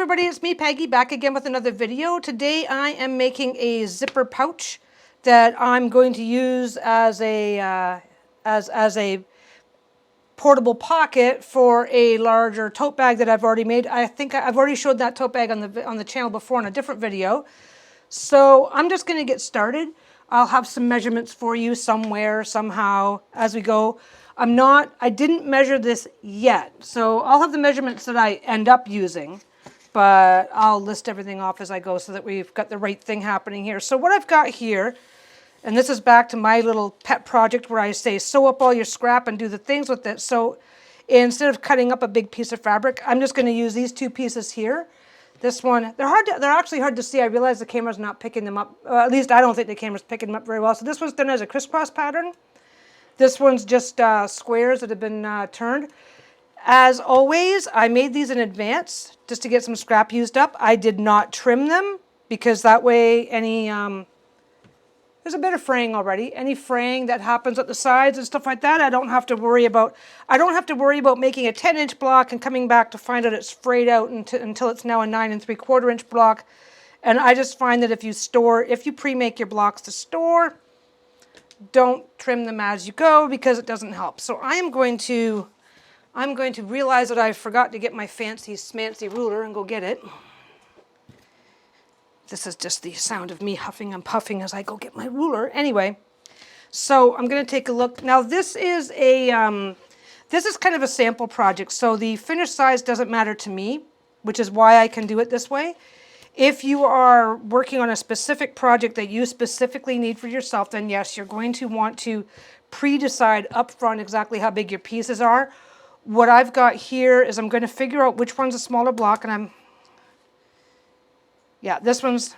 everybody, it's me Peggy back again with another video. Today I am making a zipper pouch that I'm going to use as a portable pocket for a larger tote bag that I've already made. I think I've already showed that tote bag on the channel before in a different video. So I'm just going to get started. I'll have some measurements for you somewhere, somehow, as we go. I didn't measure this yet, so I'll have the measurements that I end up using, but I'll list everything off as I go so that we've got the right thing happening here. So what I've got here, and this is back to my little pet project where I say sew up all your scrap and do the things with it. So instead of cutting up a big piece of fabric, I'm just going to use these two pieces here. This one, they're actually hard to see. I realize the camera's not picking them up. At least I don't think the camera's picking them up very well. So this one's done as a crisscross pattern. This one's just squares that have been turned. As always, I made these in advance just to get some scrap used up. I did not trim them because that way there's a bit of fraying already. Any fraying that happens at the sides and stuff like that, I don't have to worry about. I don't have to worry about making a 10-inch block and coming back to find out it's frayed out until it's now a 9 3/4-inch block. And I just find that if you pre-make your blocks to store, don't trim them as you go because it doesn't help. So I'm going to realize that I forgot to get my fancy smancy ruler and go get it. This is just the sound of me huffing and puffing as I go get my ruler. Anyway, so I'm going to take a look. Now this is kind of a sample project, so the finished size doesn't matter to me, which is why I can do it this way. If you are working on a specific project that you specifically need for yourself, then yes, you're going to want to pre-decide up front exactly how big your pieces are. What I've got here is I'm going to figure out which one's a smaller block, and this one's,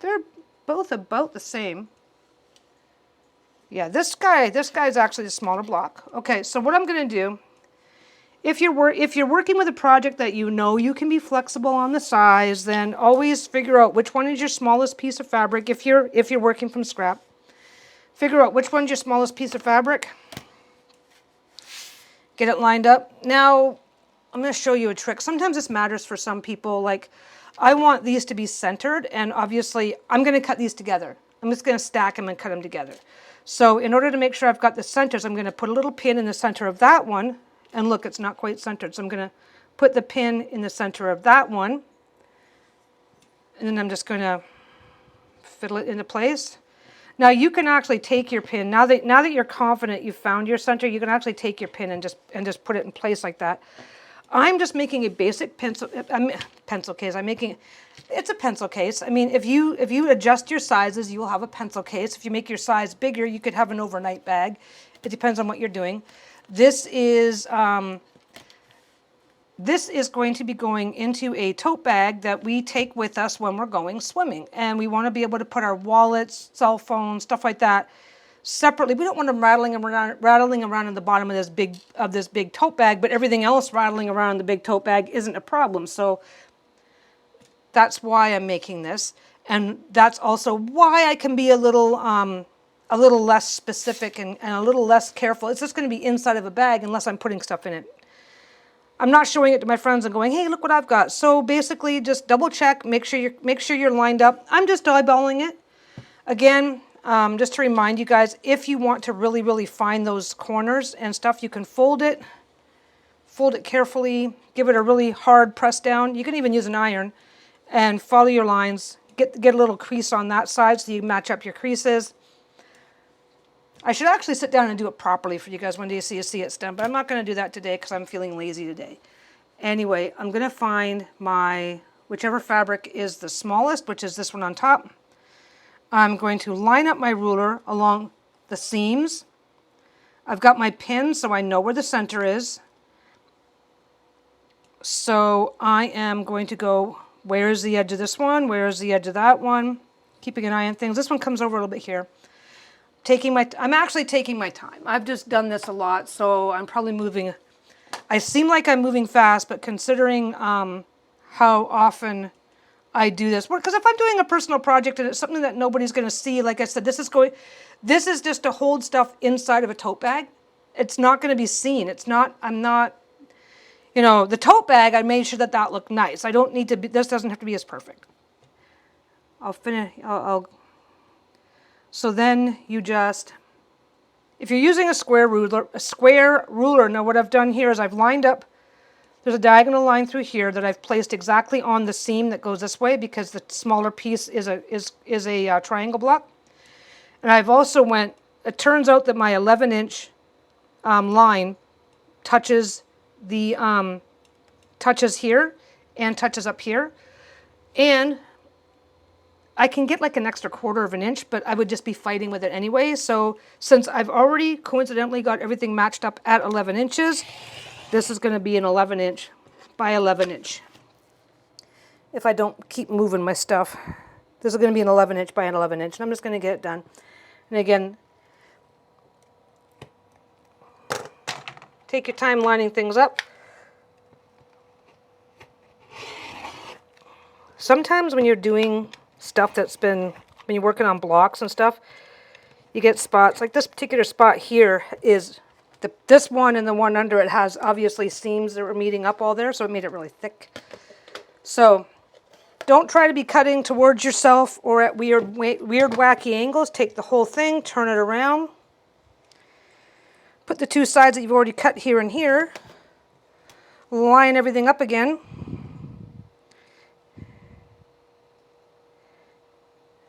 they're both about the same. Yeah, this guy's actually a smaller block. Okay, so what I'm going to do, if you're working with a project that you know you can be flexible on the size, then always figure out which one is your smallest piece of fabric. If you're working from scrap, figure out which one's your smallest piece of fabric. Get it lined up. Now, I'm going to show you a trick. Sometimes this matters for some people. Like, I want these to be centered, and obviously I'm going to cut these together. I'm just going to stack them and cut them together. So in order to make sure I've got the centers, I'm going to put a little pin in the center of that one. And look, it's not quite centered. So I'm going to put the pin in the center of that one. And then I'm just going to fiddle it into place. Now you can actually take your pin, now that you're confident you've found your center, you can actually take your pin and just put it in place like that. I'm just making a basic pencil case. It's a pencil case. I mean, if you adjust your sizes, you will have a pencil case. If you make your size bigger, you could have an overnight bag. It depends on what you're doing. This is going to be going into a tote bag that we take with us when we're going swimming. And we want to be able to put our wallets, cell phones, stuff like that separately. We don't want them rattling around in the bottom of this big tote bag, but everything else rattling around in the big tote bag isn't a problem. So that's why I'm making this. And that's also why I can be a little less specific and a little less careful. It's just going to be inside of a bag unless I'm putting stuff in it. I'm not showing it to my friends and going, hey, look what I've got. So basically just double check, make sure you're lined up. I'm just eyeballing it. Again, just to remind you guys, if you want to really, really find those corners and stuff, you can fold it carefully, give it a really hard press down. You can even use an iron and follow your lines. Get a little crease on that side so you match up your creases. I should actually sit down and do it properly for you guys one day so you see it's done, but I'm not going to do that today because I'm feeling lazy today. Anyway, I'm going to find whichever fabric is the smallest, which is this one on top. I'm going to line up my ruler along the seams. I've got my pin so I know where the center is. So I am going to go, where's the edge of this one? Where's the edge of that one? Keeping an eye on things. This one comes over a little bit here. I'm actually taking my time. I've just done this a lot, so I'm probably moving. I seem like I'm moving fast, but considering how often I do this, because if I'm doing a personal project and it's something that nobody's going to see, like I said, this is just to hold stuff inside of a tote bag. It's not going to be seen. I'm not, You know, the tote bag, I made sure that that looked nice. I don't need to be, this doesn't have to be as perfect. I'll finish, so then you just, if you're using a square ruler, now what I've done here is I've lined up, there's a diagonal line through here that I've placed exactly on the seam that goes this way because the smaller piece is a triangle block. And I've also went, it turns out that my 11-inch line touches the, touches here and touches up here. And I can get like an extra 1/4 of an inch, but I would just be fighting with it anyway. So since I've already coincidentally got everything matched up at 11 inches, this is going to be an 11-inch by 11-inch. If I don't keep moving my stuff, this is going to be an 11-inch by an 11-inch, and I'm just going to get it done. And again, take your time lining things up. Sometimes when you're doing stuff that's been, when you're working on blocks and stuff, you get spots. Like this particular spot here is, this one and the one under it has obviously seams that were meeting up all there, so it made it really thick. So don't try to be cutting towards yourself or at weird wacky angles. Take the whole thing, turn it around. Put the two sides that you've already cut here and here. Line everything up again.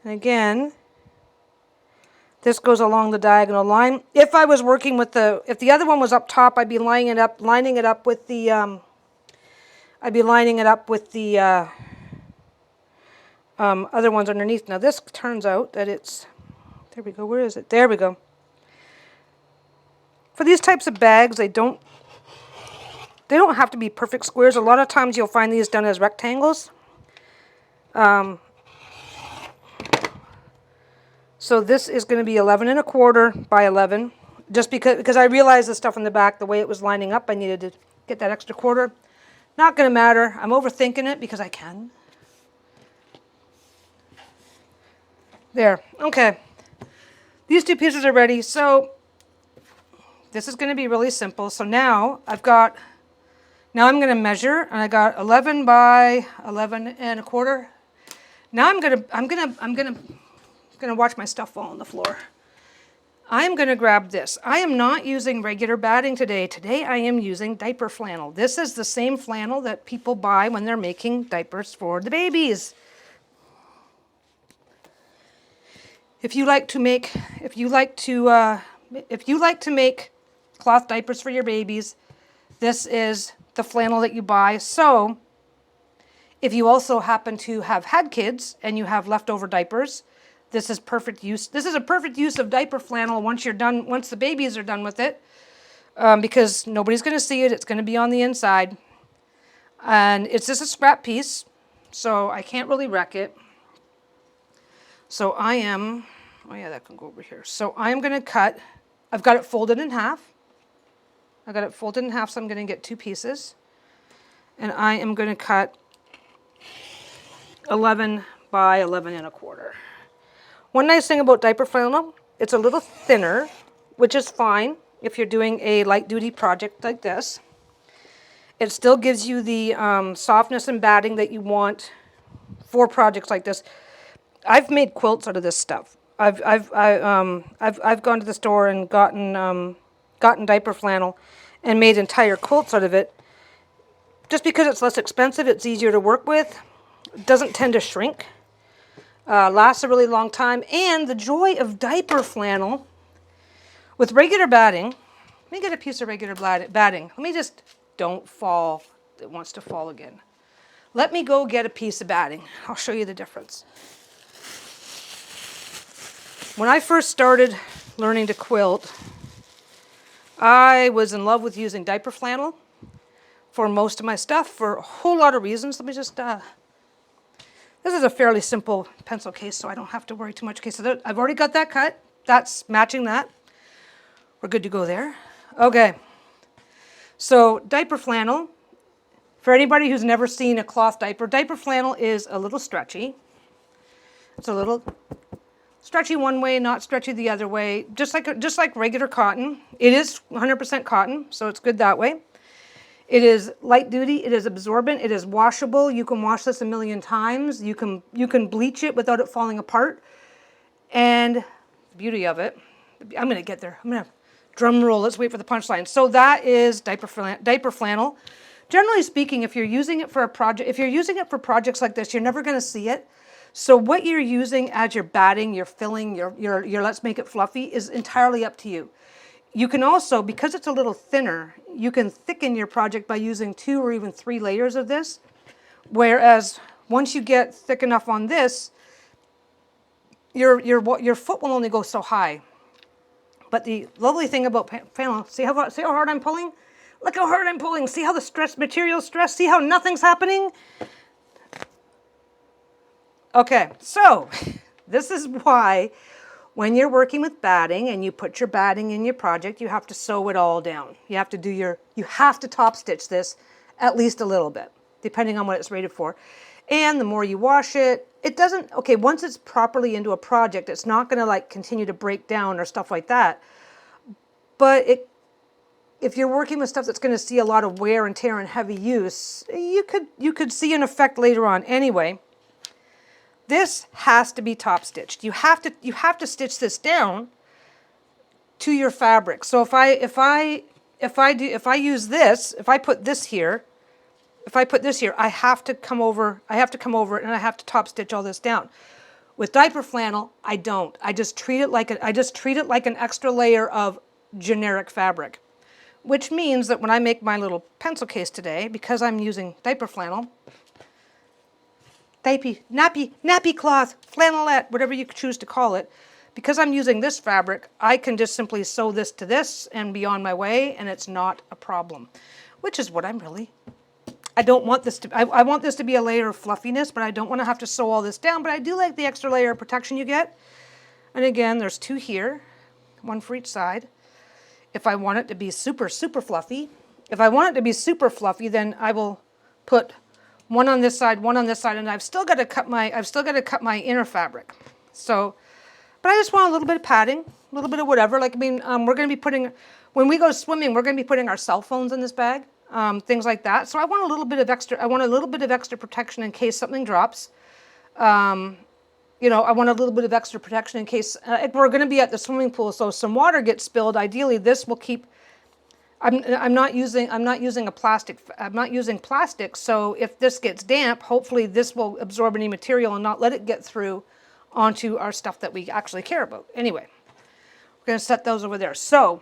And again, this goes along the diagonal line. If I was working with the, if the other one was up top, I'd be lining it up with the, other ones underneath. Now this turns out that it's, there we go, where is it? There we go. For these types of bags, they don't have to be perfect squares. A lot of times you'll find these done as rectangles. So this is going to be 11 1/4 by 11. Just because I realized the stuff in the back, the way it was lining up, I needed to get that extra 1/4. Not going to matter. I'm overthinking it because I can. There. Okay. These two pieces are ready. So this is going to be really simple. So now I'm going to measure, and I got 11 by 11 1/4. Now I'm going to watch my stuff fall on the floor. I'm going to grab this. I am not using regular batting today. Today I am using diaper flannel. This is the same flannel that people buy when they're making diapers for the babies. If you like to make cloth diapers for your babies, this is the flannel that you buy. So if you also happen to have had kids and you have leftover diapers, this is perfect use. This is a perfect use of diaper flannel once you're done, once the babies are done with it, because nobody's going to see it. It's going to be on the inside. And it's just a scrap piece, so I can't really wreck it. So I am, oh yeah, that can go over here. So I am going to cut, I've got it folded in half. I got it folded in half, so I'm going to get two pieces. And I am going to cut 11 by 11 1/4. One nice thing about diaper flannel, it's a little thinner, which is fine if you're doing a light-duty project like this. It still gives you the softness and batting that you want for projects like this. I've made quilts out of this stuff. I've gone to the store and gotten diaper flannel and made entire quilts out of it. Just because it's less expensive, it's easier to work with. It doesn't tend to shrink. Lasts a really long time. And the joy of diaper flannel with regular batting. Let me get a piece of regular batting. Let me just, don't fall. It wants to fall again. Let me go get a piece of batting. I'll show you the difference. When I first started learning to quilt, I was in love with using diaper flannel for most of my stuff for a whole lot of reasons. Let me just, this is a fairly simple pencil case, so I don't have to worry too much. Okay, so I've already got that cut. That's matching that. We're good to go there. Okay, so diaper flannel. For anybody who's never seen a cloth diaper, diaper flannel is a little stretchy. It's a little stretchy one way, not stretchy the other way, just like regular cotton. It is 100% cotton, so it's good that way. It is light duty, it is absorbent, it is washable. You can wash this a million times. You can bleach it without it falling apart. And the beauty of it, I'm going to get there. I'm going to drum roll. Let's wait for the punchline. So that is diaper flannel. Generally speaking, if you're using it for a project, if you're using it for projects like this, you're never going to see it. So what you're using as your batting, your filling, your let's make it fluffy is entirely up to you. You can also, because it's a little thinner, you can thicken your project by using 2 or even 3 layers of this. Whereas once you get thick enough on this, your foot will only go so high. But the lovely thing about flannel, see how hard I'm pulling? Look how hard I'm pulling. See how the material's stressed? See how nothing's happening? Okay, so this is why when you're working with batting and you put your batting in your project, you have to sew it all down. You have to top stitch this at least a little bit, depending on what it's rated for. And the more you wash it, once it's properly into a project, it's not going to like continue to break down or stuff like that. But if you're working with stuff that's going to see a lot of wear and tear and heavy use, you could see an effect later on. Anyway, this has to be top stitched. You have to stitch this down to your fabric. So if I use this, if I put this here, I have to come over it and I have to top stitch all this down. With diaper flannel, I don't. I just treat it like an extra layer of generic fabric, which means that when I make my little pencil case today, because I'm using diaper flannel, nappy cloth, flannelette, whatever you choose to call it, because I'm using this fabric, I can just simply sew this to this and be on my way, and it's not a problem, which is what I don't want this to, I want this to be a layer of fluffiness, but I don't want to have to sew all this down, but I do like the extra layer of protection you get. And again, there's 2 here, 1 for each side. If I want it to be super fluffy, then I will put 1 on this side, 1 on this side, and I've still got to cut my inner fabric. So, but I just want a little bit of padding, a little bit of whatever. Like, I mean, we're going to be putting, when we go swimming, we're going to be putting our cell phones in this bag, things like that. So I want a little bit of extra protection in case something drops. You know, I want a little bit of extra protection in case we're going to be at the swimming pool, so some water gets spilled. Ideally, this will keep. I'm not using plastic. So if this gets damp, hopefully this will absorb any material and not let it get through onto our stuff that we actually care about. Anyway, we're going to set those over there. So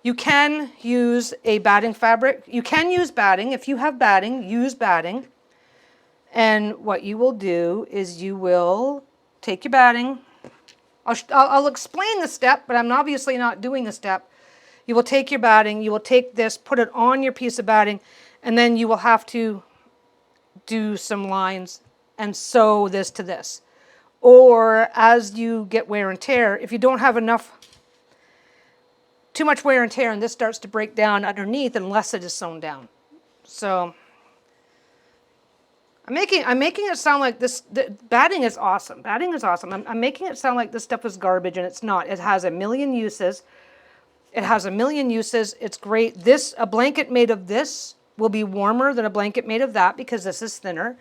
you can use a batting fabric. You can use batting. If you have batting, use batting. And what you will do is you will take your batting. I'll explain the step, but I'm obviously not doing the step. You will take your batting, you will take this, put it on your piece of batting, and then you will have to do some lines and sew this to this. Or as you get wear and tear, if you don't have too much wear and tear, and this starts to break down underneath unless it is sewn down. So I'm making it sound like the batting is awesome. Batting is awesome. I'm making it sound like this stuff is garbage, and it's not. It has a million uses. It's great. A blanket made of this will be warmer than a blanket made of that because this is thinner.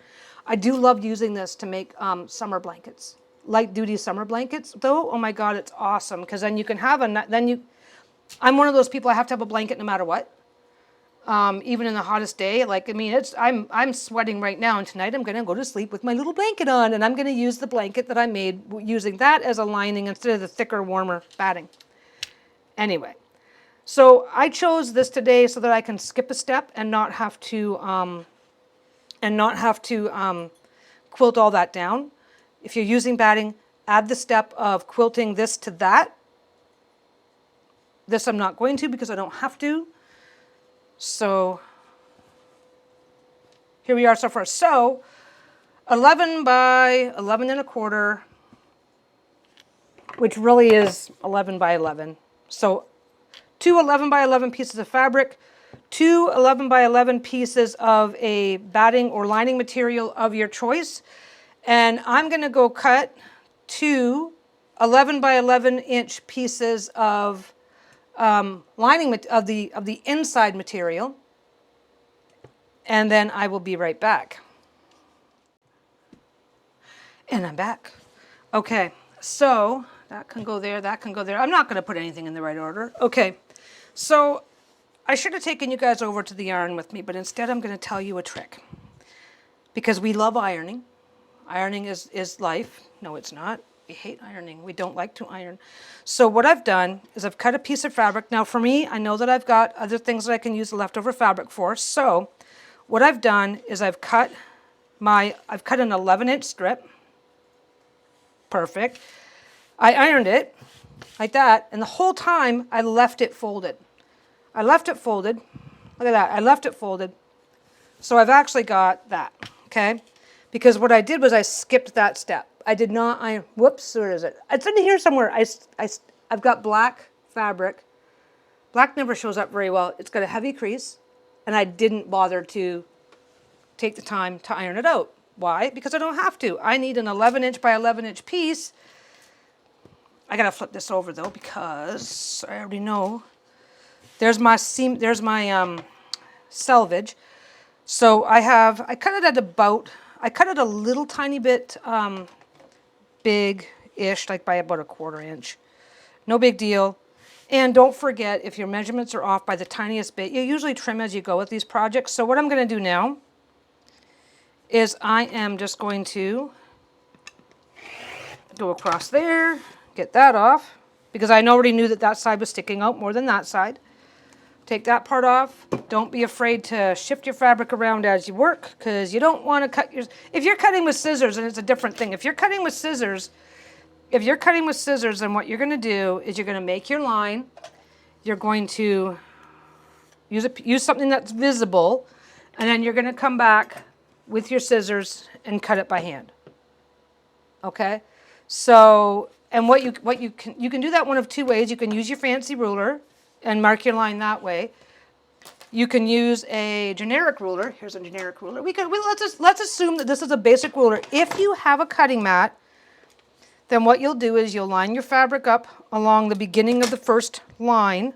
I do love using this to make summer blankets, light duty summer blankets. Though, oh my God, it's awesome because then you can have I'm one of those people, I have to have a blanket no matter what. Even in the hottest day, like, I mean, I'm sweating right now, and tonight I'm going to go to sleep with my little blanket on, and I'm going to use the blanket that I made using that as a lining instead of the thicker, warmer batting. Anyway, so I chose this today so that I can skip a step and not have to quilt all that down. If you're using batting, add the step of quilting this to that. This I'm not going to because I don't have to. So here we are so far. So 11 by 11 and a quarter, which really is 11 by 11. So 2 11 by 11 pieces of fabric, 2 11 by 11 pieces of a batting or lining material of your choice. And I'm going to go cut 2 11 by 11 inch pieces of lining of the inside material. and then I will be right back. And I'm back. Okay, so that can go there, that can go there. I'm not going to put anything in the right order. Okay, so I should have taken you guys over to the yarn with me, but instead I'm going to tell you a trick. Because we love ironing. Ironing is life. No, it's not. We hate ironing. We don't like to iron. So what I've done is I've cut a piece of fabric. Now for me, I know that I've got other things that I can use the leftover fabric for. So what I've done is I've cut an 11-inch strip. Perfect. I ironed it like that, and the whole time I left it folded. I left it folded. Look at that. I left it folded. So I've actually got that, okay? Because what I did was I skipped that step. I did not iron. Whoops, where is it? It's in here somewhere. I've got black fabric. Black never shows up very well. It's got a heavy crease, and I didn't bother to take the time to iron it out. Why? Because I don't have to. I need an 11-inch by 11-inch piece. I gotta flip this over though because I already know. There's my seam. There's my selvage. So I cut it at about. I cut it a little tiny bit big-ish, like by about 1/4 inch. No big deal. And don't forget, if your measurements are off by the tiniest bit, you usually trim as you go with these projects. So what I'm going to do now is I am just going to go across there, get that off, because I already knew that that side was sticking out more than that side. Take that part off. Don't be afraid to shift your fabric around as you work, because you don't want to cut your... If you're cutting with scissors, and it's a different thing. If you're cutting with scissors, then what you're going to do is you're going to make your line. You're going to use something that's visible, and then you're going to come back with your scissors and cut it by hand. Okay? So, and what you can do that one of two ways. You can use your fancy ruler and mark your line that way. You can use a generic ruler. Here's a generic ruler. Let's assume that this is a basic ruler. If you have a cutting mat, then what you'll do is you'll line your fabric up along the beginning of the first line,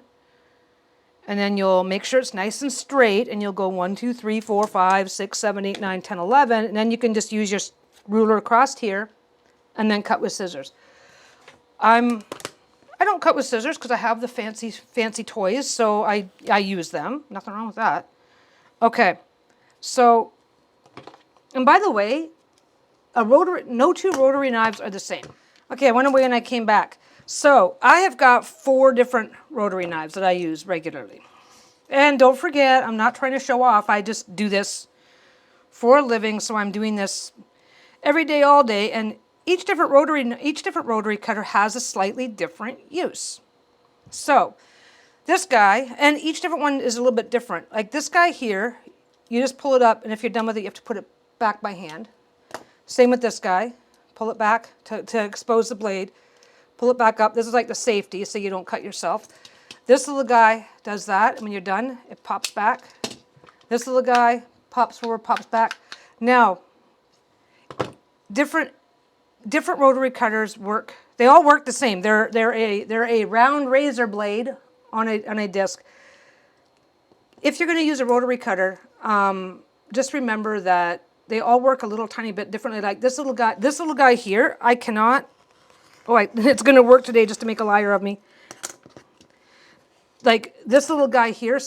and then you'll make sure it's nice and straight, and you'll go 1, 2, 3, 4, 5, 6, 7, 8, 9, 10, 11, and then you can just use your ruler across here and then cut with scissors. I don't cut with scissors because I have the fancy toys, so I use them. Nothing wrong with that. Okay, so, and by the way, no two rotary knives are the same. Okay, I went away and I came back. So I have got 4 different rotary knives that I use regularly. And don't forget, I'm not trying to show off. I just do this for a living, so I'm doing this every day, all day, and each different rotary cutter has a slightly different use. So this guy, and each different one is a little bit different. Like this guy here, you just pull it up, and if you're done with it, you have to put it back by hand. Same with this guy. Pull it back to expose the blade. Pull it back up. This is like the safety, so you don't cut yourself. This little guy does that, and when you're done, it pops back. This little guy pops forward, pops back. Now, different rotary cutters work. They all work the same. They're a round razor blade on a disc. If you're going to use a rotary cutter, just remember that they all work a little tiny bit differently. Like this little guy here, I cannot. Oh, it's going to work today just to make a liar of me. Like this little guy here,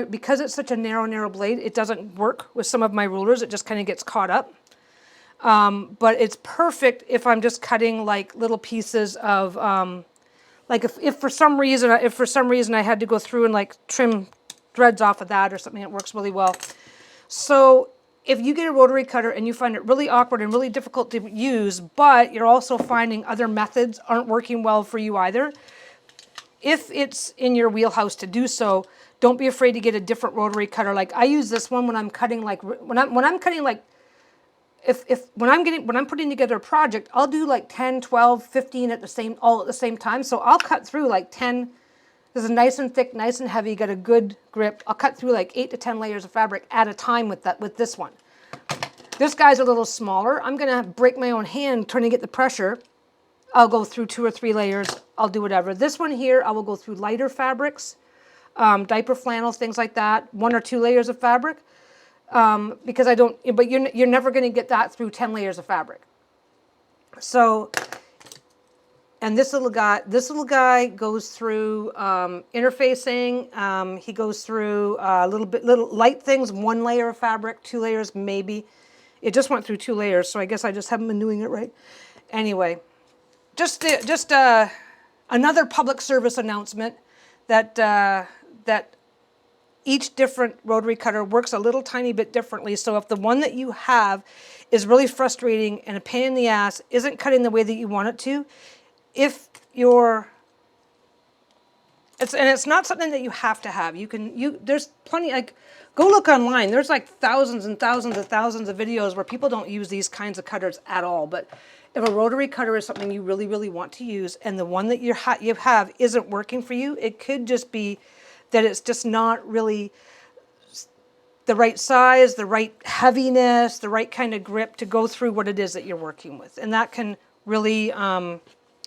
because it's such a narrow blade, it doesn't work with some of my rulers. It just kind of gets caught up. But it's perfect if I'm just cutting like little pieces of, like if for some reason I had to go through and like trim threads off of that or something, it works really well. So if you get a rotary cutter and you find it really awkward and really difficult to use, but you're also finding other methods aren't working well for you either, if it's in your wheelhouse to do so, don't be afraid to get a different rotary cutter. Like I use this one when I'm cutting like when I'm cutting like when I'm putting together a project, I'll do like 10, 12, 15 all at the same time. So I'll cut through like 10. This is nice and thick, nice and heavy, got a good grip. I'll cut through like 8 to 10 layers of fabric at a time with this one. This guy's a little smaller. I'm gonna break my own hand trying to get the pressure. I'll go through 2 or 3 layers. I'll do whatever. This one here, I will go through lighter fabrics, diaper flannels, things like that. 1 or 2 layers of fabric. because I don't, but you're never going to get that through 10 layers of fabric. So, and this little guy goes through interfacing. He goes through little light things, 1 layer of fabric, 2 layers, maybe. It just went through 2 layers, so I guess I just haven't been doing it right. Anyway, just another public service announcement that each different rotary cutter works a little tiny bit differently. So if the one that you have is really frustrating and a pain in the ass, isn't cutting the way that you want it to, if you're, it's not something that you have to have. There's plenty, like, go look online. There's like thousands and thousands of videos where people don't use these kinds of cutters at all. But if a rotary cutter is something you really, really want to use, and the one that you have isn't working for you, it could just be that it's just not really the right size, the right heaviness, the right kind of grip to go through what it is that you're working with. And that can really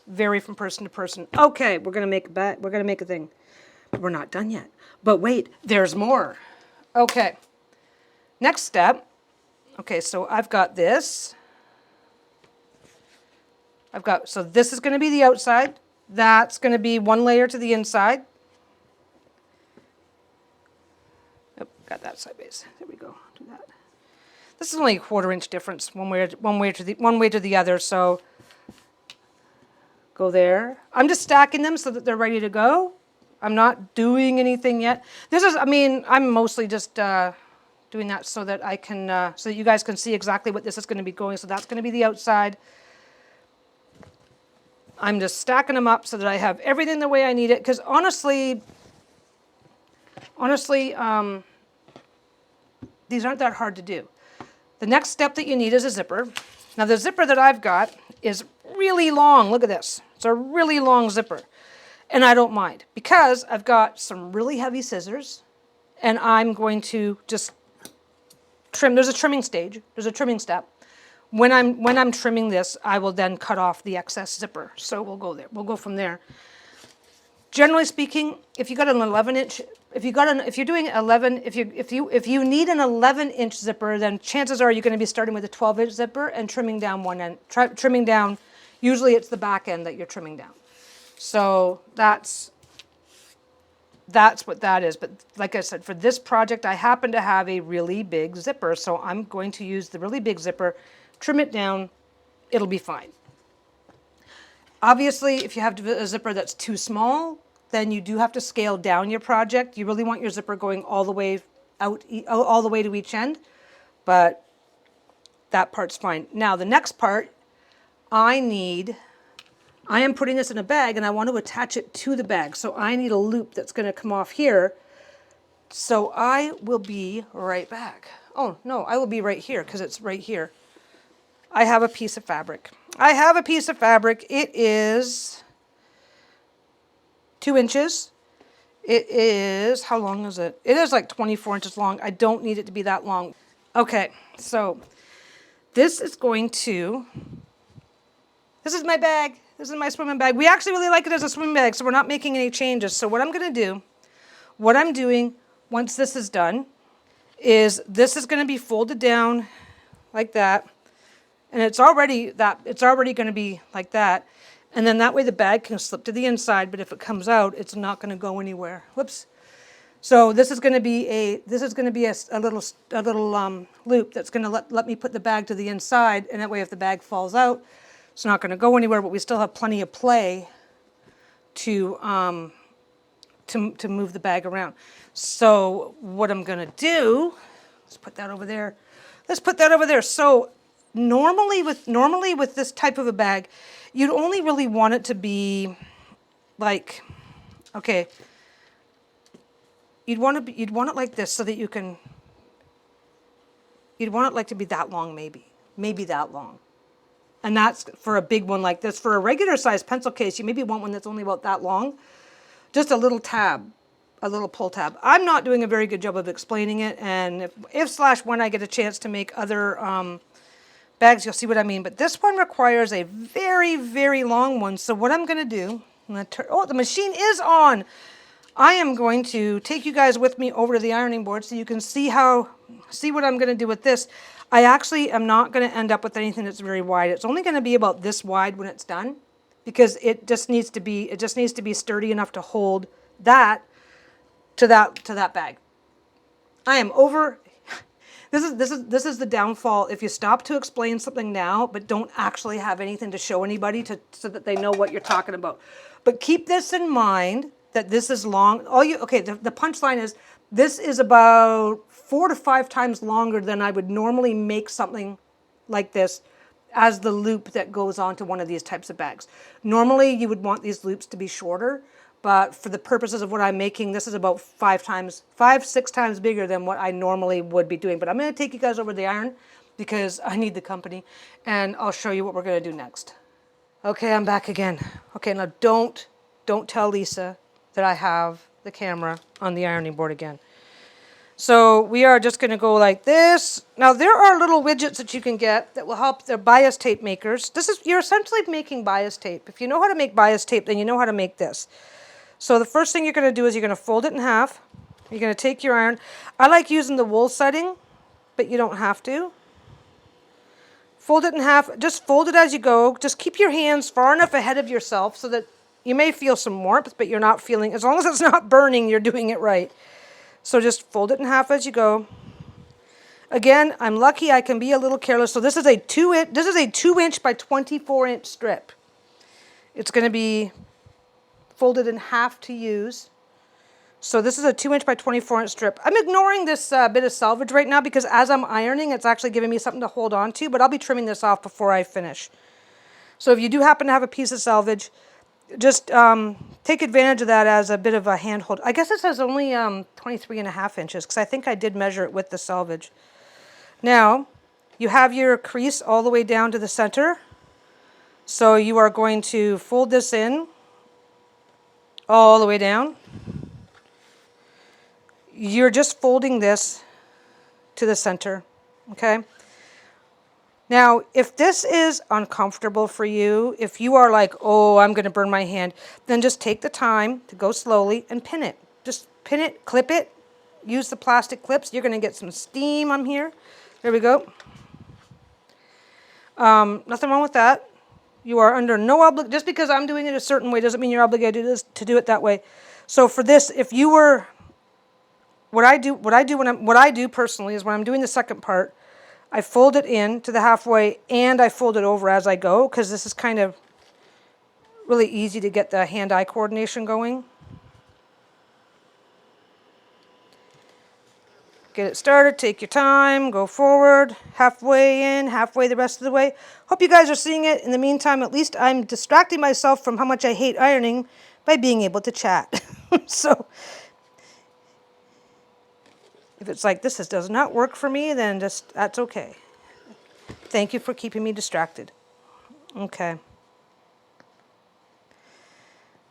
vary from person to person. Okay, we're going to make a bag. We're going to make a thing. We're not done yet. But wait, there's more. Okay. Next step. Okay, so I've got this. So this is going to be the outside. That's going to be 1 layer to the inside. Got that side base. There we go. Do that. This is only a 1/4 inch difference one way to the other. So go there. I'm just stacking them so that they're ready to go. I'm not doing anything yet. I'm mostly just doing that so that I can, so that you guys can see exactly what this is going to be going. So that's going to be the outside. I'm just stacking them up so that I have everything the way I need it. Because honestly, these aren't that hard to do. The next step that you need is a zipper. Now the zipper that I've got is really long. Look at this. It's a really long zipper. And I don't mind because I've got some really heavy scissors and I'm going to just trim. There's a trimming stage. There's a trimming step. When I'm trimming this, I will then cut off the excess zipper. So we'll go there. We'll go from there. Generally speaking, if you got an 11-inch, if you need an 11-inch zipper, then chances are you're going to be starting with a 12-inch zipper and trimming down one end. Trimming down, usually it's the back end that you're trimming down. So that's what that is. But like I said, for this project, I happen to have a really big zipper, so I'm going to use the really big zipper, trim it down, it'll be fine. Obviously, if you have a zipper that's too small, then you do have to scale down your project. You really want your zipper going all the way out, all the way to each end, but that part's fine. Now, the next part, I am putting this in a bag and I want to attach it to the bag. So I need a loop that's going to come off here. So I will be right back. Oh, no, I will be right here because it's right here. I have a piece of fabric. It is 2 inches. It is, how long is it? It is like 24 inches long. I don't need it to be that long. Okay, so this is this is my bag. This is my swimming bag. We actually really like it as a swimming bag, so we're not making any changes. So what I'm going to do, what I'm doing once this is done, is this is going to be folded down like that. And it's already going to be like that. And then that way the bag can slip to the inside, but if it comes out, it's not going to go anywhere. Whoops. So this is going to be a little loop that's going to let me put the bag to the inside, and that way if the bag falls out, it's not going to go anywhere, but we still have plenty of play to move the bag around. So what I'm going to do, let's put that over there. So normally with this type of a bag, you'd only really want it to be like, okay, you'd want it like this so that you'd want it like to be that long, maybe that long. And that's for a big one like this. For a regular size pencil case, you maybe want one that's only about that long. Just a little tab, a little pull tab. I'm not doing a very good job of explaining it, and if when I get a chance to make other bags, you'll see what I mean. But this one requires a very, very long one. So what I'm going to do, the machine is on. I am going to take you guys with me over to the ironing board so you can see how see what I'm going to do with this. I actually am not going to end up with anything that's very wide. It's only going to be about this wide when it's done, because it just needs to be sturdy enough to hold that to that bag. I am over. This is the downfall. If you stop to explain something now, but don't actually have anything to show anybody so that they know what you're talking about. But keep this in mind, that this is long. The punchline is, this is about 4 to 5 times longer than I would normally make something like this as the loop that goes onto one of these types of bags. Normally you would want these loops to be shorter, but for the purposes of what I'm making, this is about 6 times bigger than what I normally would be doing. But I'm going to take you guys over the iron because I need the company, and I'll show you what we're going to do next. Okay, I'm back again. Okay, now don't tell Lisa that I have the camera on the ironing board again. So we are just going to go like this. Now there are little widgets that you can get that will help. They're bias tape makers. You're essentially making bias tape. If you know how to make bias tape, then you know how to make this. So the first thing you're going to do is you're going to fold it in half. You're going to take your iron. I like using the wool setting, but you don't have to. Fold it in half. Just fold it as you go. Just keep your hands far enough ahead of yourself so that you may feel some warmth, but you're not feeling, as long as it's not burning, you're doing it right. So just fold it in half as you go. Again, I'm lucky I can be a little careless. So this is a 2-inch by 24-inch strip. It's going to be folded in half to use. So this is a 2-inch by 24-inch strip. I'm ignoring this bit of selvage right now because as I'm ironing, it's actually giving me something to hold on to, but I'll be trimming this off before I finish. So if you do happen to have a piece of selvage, just take advantage of that as a bit of a handhold. I guess it says only 23.5 inches because I think I did measure it with the selvage. Now, you have your crease all the way down to the center. So you are going to fold this in all the way down. You're just folding this to the center, okay? Now, if this is uncomfortable for you, if you are like, oh, I'm going to burn my hand, then just take the time to go slowly and pin it. Just pin it, clip it, use the plastic clips. You're going to get some steam on here. There we go. Nothing wrong with that. You are under no obligation. Just because I'm doing it a certain way doesn't mean you're obligated to do it that way. So for this, if you were, what I do personally is when I'm doing the second part, I fold it in to the halfway and I fold it over as I go because this is kind of really easy to get the hand-eye coordination going. Get it started, take your time, go forward, halfway in, halfway the rest of the way. Hope you guys are seeing it. In the meantime, at least I'm distracting myself from how much I hate ironing by being able to chat. So if it's like, this does not work for me, then that's okay. Thank you for keeping me distracted. Okay.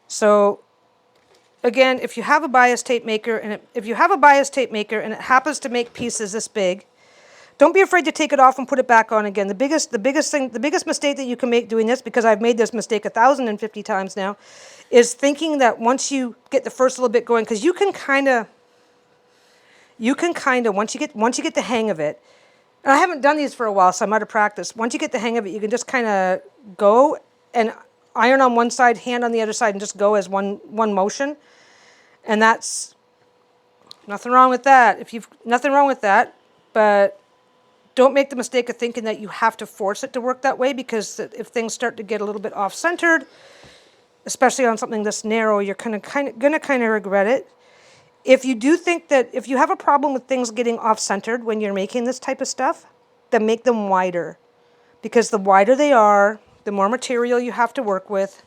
So again, if you have a bias tape maker and it happens to make pieces this big, don't be afraid to take it off and put it back on again. The biggest mistake that you can make doing this, because I've made this mistake 1,050 times now, is thinking that once you get the first little bit going, because you can kind of once you get the hang of it, and I haven't done these for a while, so I'm out of practice. Once you get the hang of it, you can just kind of go and iron on one side, hand on the other side, and just go as one motion. And that's nothing wrong with that. Nothing wrong with that, but don't make the mistake of thinking that you have to force it to work that way, because if things start to get a little bit off-centered, especially on something this narrow, you're gonna kind of regret it. If you do think that, if you have a problem with things getting off-centered when you're making this type of stuff, then make them wider. Because the wider they are, the more material you have to work with,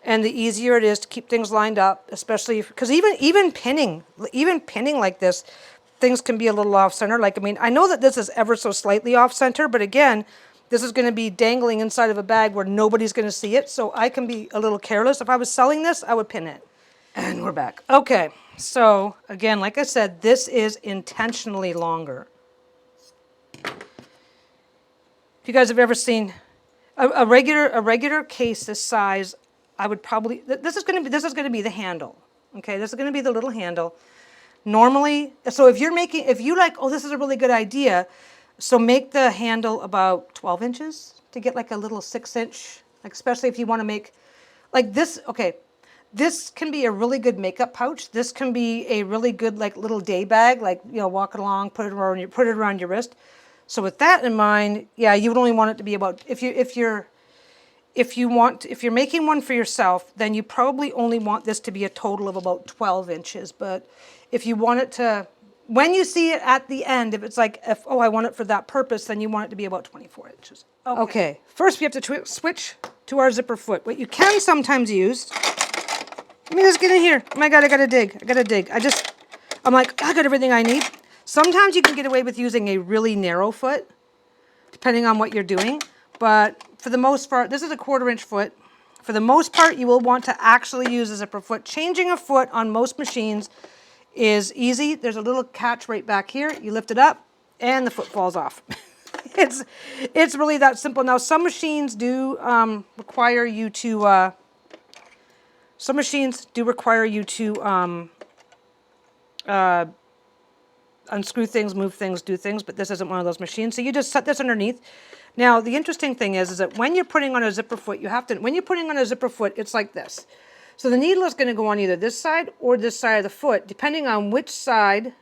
and the easier it is to keep things lined up, especially because even pinning like this, things can be a little off-center. Like, I mean, I know that this is ever so slightly off-center, but again, this is going to be dangling inside of a bag where nobody's going to see it, so I can be a little careless. If I was selling this, I would pin it. And we're back. Okay, so again, like I said, this is intentionally longer. If you guys have ever seen a regular case this size, I would probably, this is going to be the handle. Okay, this is going to be the little handle. Normally, so if you like, oh, this is a really good idea, so make the handle about 12 inches to get like a little 6-inch, like especially if you want to make, like this, okay, this can be a really good makeup pouch. This can be a really good like little day bag, like, you know, walking along, put it around your wrist. So with that in mind, yeah, you would only want it to be about, if you're making one for yourself, then you probably only want this to be a total of about 12 inches. But if you want it to, when you see it at the end, if it's like, oh, I want it for that purpose, then you want it to be about 24 inches. Okay, first we have to switch to our zipper foot. What you can sometimes use, let me just get in here. Oh my God, I gotta dig. I'm like, I got everything I need. Sometimes you can get away with using a really narrow foot, depending on what you're doing. But for the most part, this is a 1/4-inch foot. For the most part, you will want to actually use a zipper foot. Changing a foot on most machines is easy. There's a little catch right back here. You lift it up and the foot falls off. It's really that simple. Now, some machines do require you to unscrew things, move things, do things, but this isn't one of those machines. So you just set this underneath. Now, the interesting thing is that when you're putting on a zipper foot, when you're putting on a zipper foot, it's like this. So the needle is going to go on either this side or this side of the foot, depending on which side.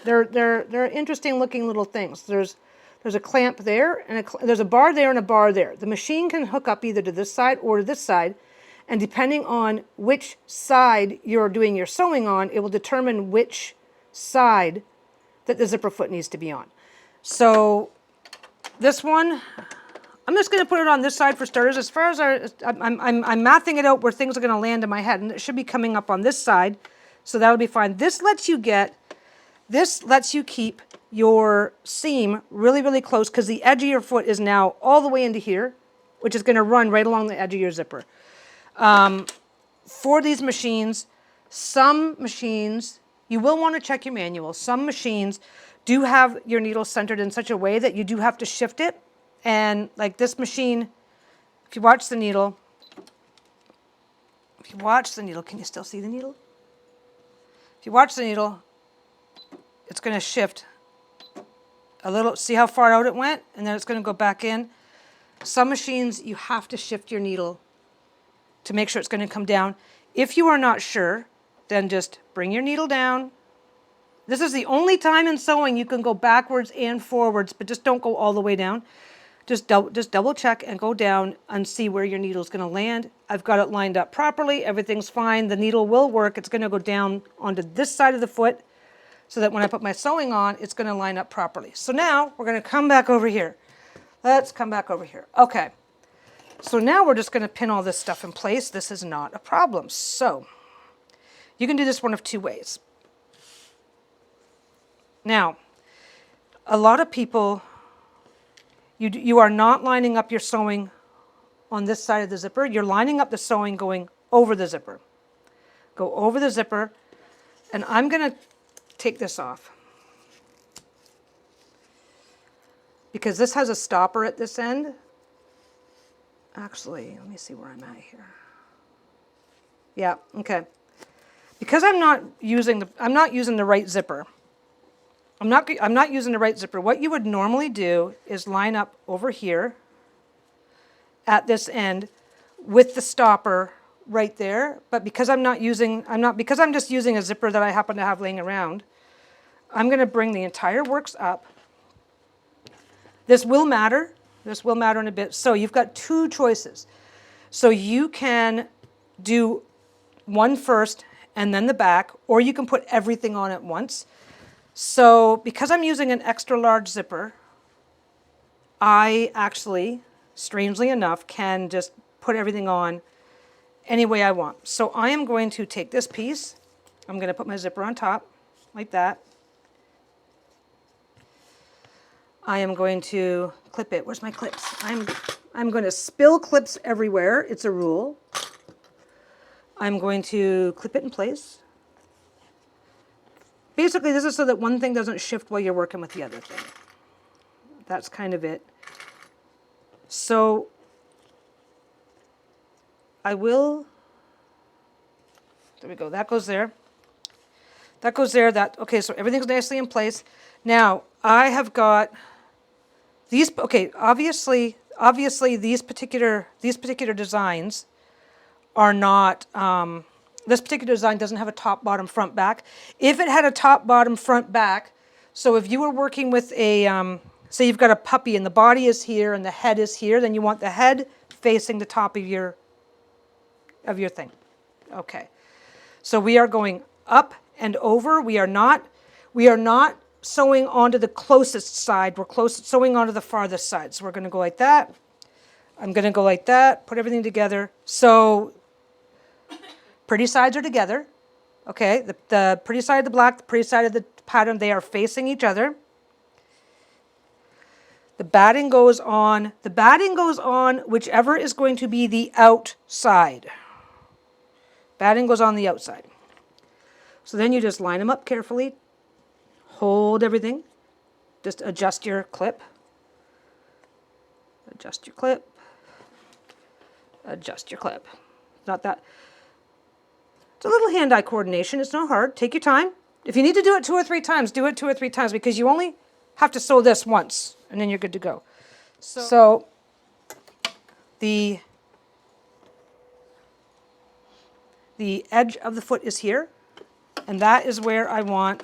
They're interesting looking little things. There's a clamp there, and there's a bar there and a bar there. The machine can hook up either to this side or to this side, and depending on which side you're doing your sewing on, it will determine which side that the zipper foot needs to be on. So this one, I'm just going to put it on this side for starters. As far as I'm mathing it out where things are going to land in my head, and it should be coming up on this side, so that'll be fine. This lets you keep your seam really, really close, because the edge of your foot is now all the way into here, which is going to run right along the edge of your zipper. For these machines, some machines, you will want to check your manual. Some machines do have your needle centered in such a way that you do have to shift it. And like this machine, if you watch the needle, can you still see the needle? If you watch the needle, it's going to shift a little. See how far out it went? And then it's going to go back in. Some machines, you have to shift your needle to make sure it's going to come down. If you are not sure, then just bring your needle down. This is the only time in sewing you can go backwards and forwards, but just don't go all the way down. Just double check and go down and see where your needle is going to land. I've got it lined up properly. Everything's fine. The needle will work. It's going to go down onto this side of the foot so that when I put my sewing on, it's going to line up properly. So now we're going to come back over here. Let's come back over here. Okay. So now we're just going to pin all this stuff in place. This is not a problem. So you can do this one of two ways. Now, a lot of people, you are not lining up your sewing on this side of the zipper. You're lining up the sewing going over the zipper. Go over the zipper, and I'm going to take this off, because this has a stopper at this end. Actually, let me see where I'm at here. Yeah, okay. Because I'm not using the right zipper. I'm not using the right zipper. What you would normally do is line up over here at this end with the stopper right there. But because I'm just using a zipper that I happen to have laying around, I'm going to bring the entire works up. This will matter. This will matter in a bit. So you've got two choices. So you can do one first and then the back, or you can put everything on at once. So because I'm using an extra large zipper, I actually, strangely enough, can just put everything on any way I want. So I am going to take this piece. I'm going to put my zipper on top like that. I am going to clip it. Where's my clips? I'm going to spill clips everywhere. It's a rule. I'm going to clip it in place. Basically, this is so that one thing doesn't shift while you're working with the other thing. That's kind of it. So I will, there we go, that goes there. That goes there. Okay, so everything's nicely in place. Now, I have got these, okay, obviously these particular designs are not, this particular design doesn't have a top, bottom, front, back. If it had a top, bottom, front, back, so if you were working with a, say you've got a puppy and the body is here and the head is here, then you want the head facing the top of your thing. Okay. So we are going up and over. We are not sewing onto the closest side. We're sewing onto the farthest side. So we're going to go like that. I'm going to go like that, put everything together. So pretty sides are together. Okay, the pretty side of the black, the pretty side of the pattern, they are facing each other. The batting goes on. The batting goes on whichever is going to be the outside. Batting goes on the outside. So then you just line them up carefully. Hold everything. Just adjust your clip. Adjust your clip. Adjust your clip. Not that. It's a little hand-eye coordination. It's not hard. Take your time. If you need to do it 2 or 3 times, do it 2 or 3 times because you only have to sew this once and then you're good to go. So the edge of the foot is here, and that is where I want,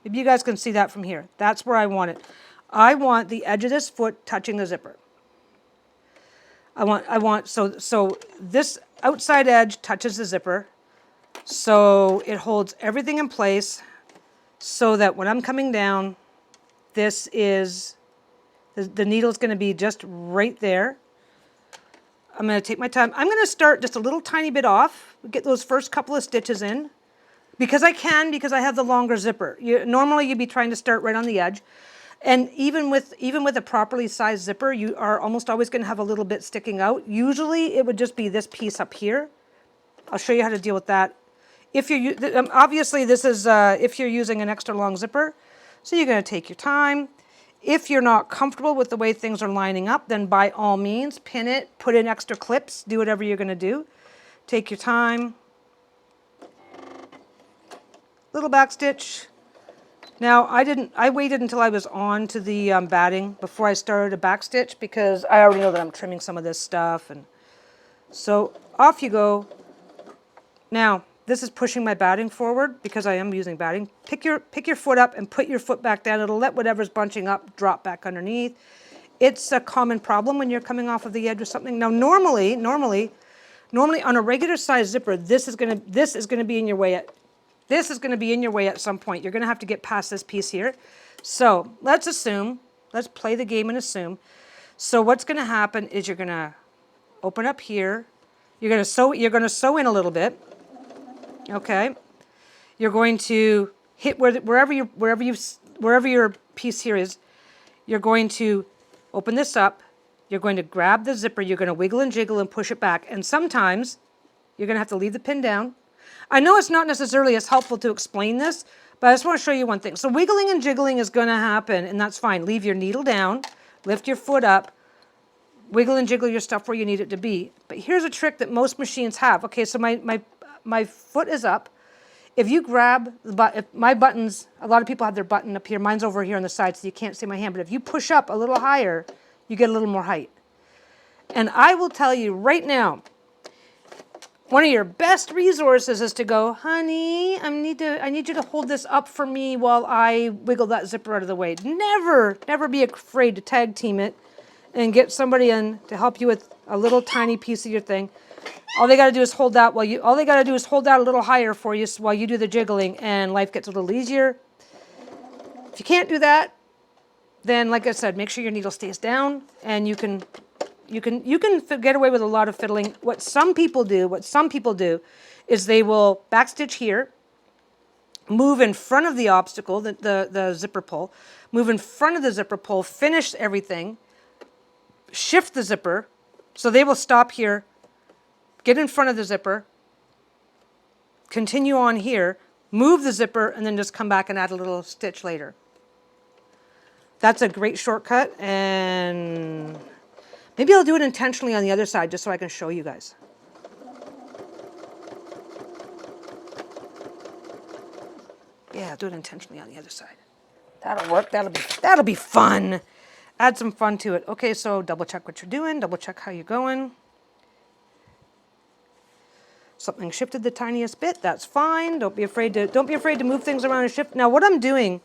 maybe you guys can see that from here. That's where I want it. I want the edge of this foot touching the zipper. So this outside edge touches the zipper, so it holds everything in place so that when I'm coming down, this is, the needle's going to be just right there. I'm going to take my time. I'm going to start just a little tiny bit off, get those first couple of stitches in, because I have the longer zipper. Normally you'd be trying to start right on the edge. And even with a properly sized zipper, you are almost always going to have a little bit sticking out. Usually it would just be this piece up here. I'll show you how to deal with that. If you're, obviously this is if you're using an extra long zipper, so you're going to take your time. If you're not comfortable with the way things are lining up, then by all means, pin it, put in extra clips, do whatever you're going to do. Take your time. Little back stitch. Now, I waited until I was on to the batting before I started a back stitch because I already know that I'm trimming some of this stuff. And so off you go. Now, this is pushing my batting forward because I am using batting. Pick your foot up and put your foot back down. It'll let whatever's bunching up drop back underneath. It's a common problem when you're coming off of the edge of something. Now, normally on a regular size zipper, this is going to be in your way at some point. You're going to have to get past this piece here. So let's play the game and assume. So what's going to happen is you're going to open up here. You're going to sew in a little bit. Okay. You're going to hit wherever your piece here is. You're going to open this up. You're going to grab the zipper. You're going to wiggle and jiggle and push it back. And sometimes you're going to have to leave the pin down. I know it's not necessarily as helpful to explain this, but I just want to show you one thing. So wiggling and jiggling is going to happen, and that's fine. Leave your needle down, lift your foot up, wiggle and jiggle your stuff where you need it to be. But here's a trick that most machines have. Okay, so my foot is up. If you grab my buttons, a lot of people have their button up here. Mine's over here on the side, so you can't see my hand. But if you push up a little higher, you get a little more height. And I will tell you right now, one of your best resources is to go, honey, I need you to hold this up for me while I wiggle that zipper out of the way. Never be afraid to tag team it and get somebody in to help you with a little tiny piece of your thing. All they got to do is hold that a little higher for you while you do the jiggling, and life gets a little easier. If you can't do that, then like I said, make sure your needle stays down, and you can get away with a lot of fiddling. What some people do is they will backstitch here, move in front of the obstacle, the zipper pull, move in front of the zipper pull, finish everything, shift the zipper, so they will stop here, get in front of the zipper, continue on here, move the zipper, and then just come back and add a little stitch later. That's a great shortcut, and maybe I'll do it intentionally on the other side just so I can show you guys. Yeah, do it intentionally on the other side. That'll work. That'll be fun. Add some fun to it. Okay, so double check what you're doing. Double check how you're going. Something shifted the tiniest bit. That's fine. Don't be afraid to move things around and shift. Now, what I'm doing,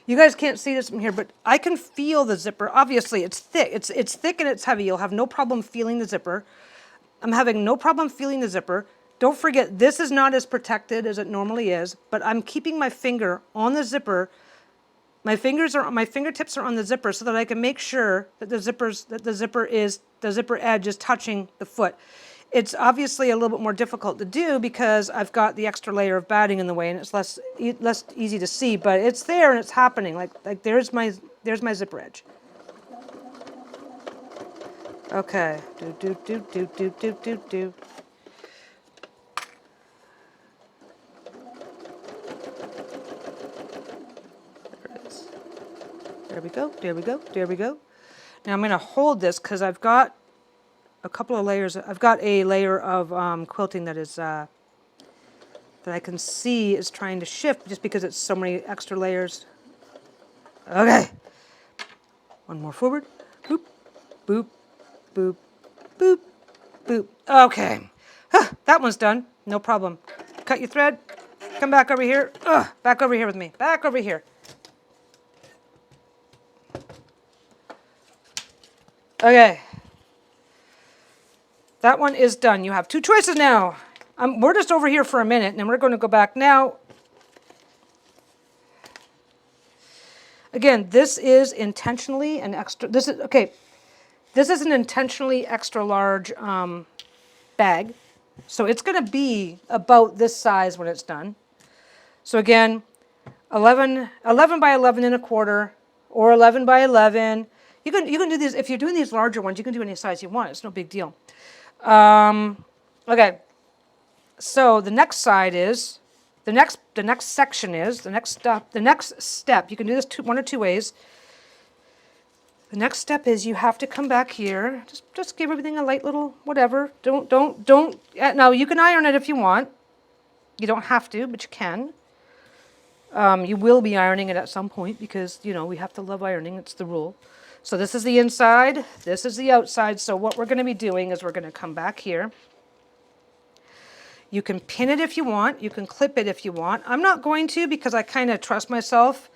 you guys can't see this from here, but I can feel the zipper. Obviously, it's thick. It's thick and it's heavy. You'll have no problem feeling the zipper. I'm having no problem feeling the zipper. Don't forget, this is not as protected as it normally is, but I'm keeping my finger on the zipper. My fingertips are on the zipper so that I can make sure that the zipper edge is touching the foot. It's obviously a little bit more difficult to do because I've got the extra layer of batting in the way and it's less easy to see, but it's there and it's happening. Like there's my zipper edge. Okay. Do. There we go, there we go, there we go. Now I'm going to hold this because I've got a couple of layers. I've got a layer of quilting that is that I can see is trying to shift just because it's so many extra layers. Okay. One more forward. Boop, boop, boop, boop, boop. Okay. That one's done. No problem. Cut your thread. Come back over here. Back over here with me. Back over here. Okay, that one is done. You have two choices now. We're just over here for a minute, and then we're going to go back now. Again, this is intentionally an extra. This is an intentionally extra large bag, so it's going to be about this size when it's done. So again, 11 by 11 and a quarter, or 11 by 11. You can do these, if you're doing these larger ones, you can do any size you want. It's no big deal. Okay, so the next side is, the next section is, the next step, you can do this one or two ways. The next step is you have to come back here, just give everything a light little whatever. Don't, now you can iron it if you want. You don't have to, but you can. You will be ironing it at some point because, you know, we have to love ironing, it's the rule. So this is the inside, this is the outside. So what we're going to be doing is we're going to come back here. You can pin it if you want, you can clip it if you want. I'm not going to because I kind of trust myself.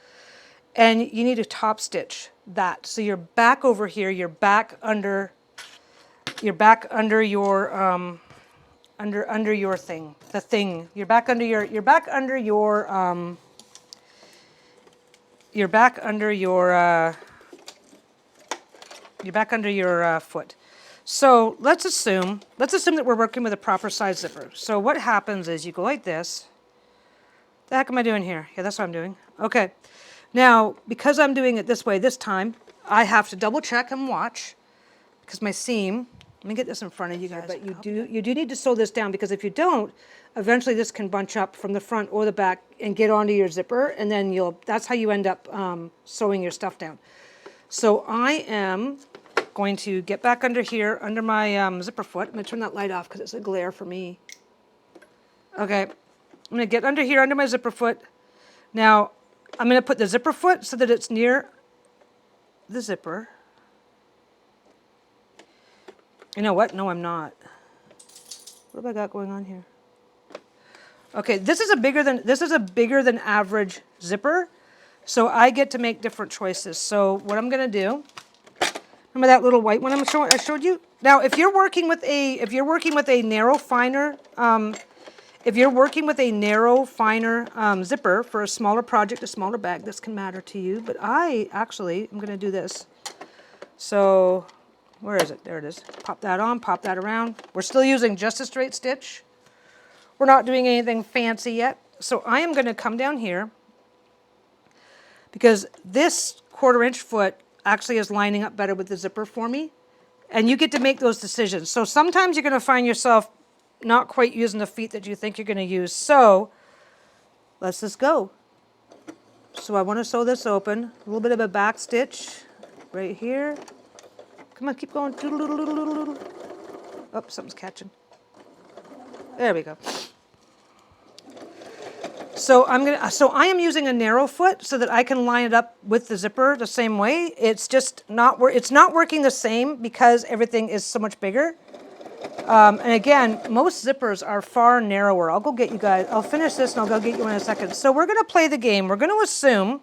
And you need to top stitch that. So you're back over here, you're back under your under your thing. You're back under your foot. So let's assume that we're working with a proper size zipper. So what happens is you go like this. The heck am I doing here? Yeah, that's what I'm doing. Okay. Now, because I'm doing it this way this time, I have to double check and watch because my seam, let me get this in front of you guys, but you do need to sew this down because if you don't, eventually this can bunch up from the front or the back and get onto your zipper, and then that's how you end up sewing your stuff down. So I am going to get back under here, under my zipper foot. I'm going to turn that light off because it's a glare for me. Okay, I'm going to get under here, under my zipper foot. Now, I'm going to put the zipper foot so that it's near the zipper. You know what? No, I'm not. What have I got going on here? Okay, this is a bigger than average zipper, so I get to make different choices. So what I'm going to do, remember that little white one I showed you? Now, if you're working with a narrow, finer zipper for a smaller project, a smaller bag, this can matter to you. But I actually am going to do this. So where is it? There it is. Pop that on, pop that around. We're still using just a straight stitch. We're not doing anything fancy yet. So I am going to come down here because this 1/4 inch foot actually is lining up better with the zipper for me. And you get to make those decisions. So sometimes you're going to find yourself not quite using the feet that you think you're going to use. So let's just go. So I want to sew this open. A little bit of a back stitch right here. Come on, keep going. Oh, something's catching. There we go. So I am using a narrow foot so that I can line it up with the zipper the same way. It's just not working the same because everything is so much bigger. And again, most zippers are far narrower. I'll go get you guys. I'll finish this and I'll go get you in a second. So we're going to play the game. We're going to assume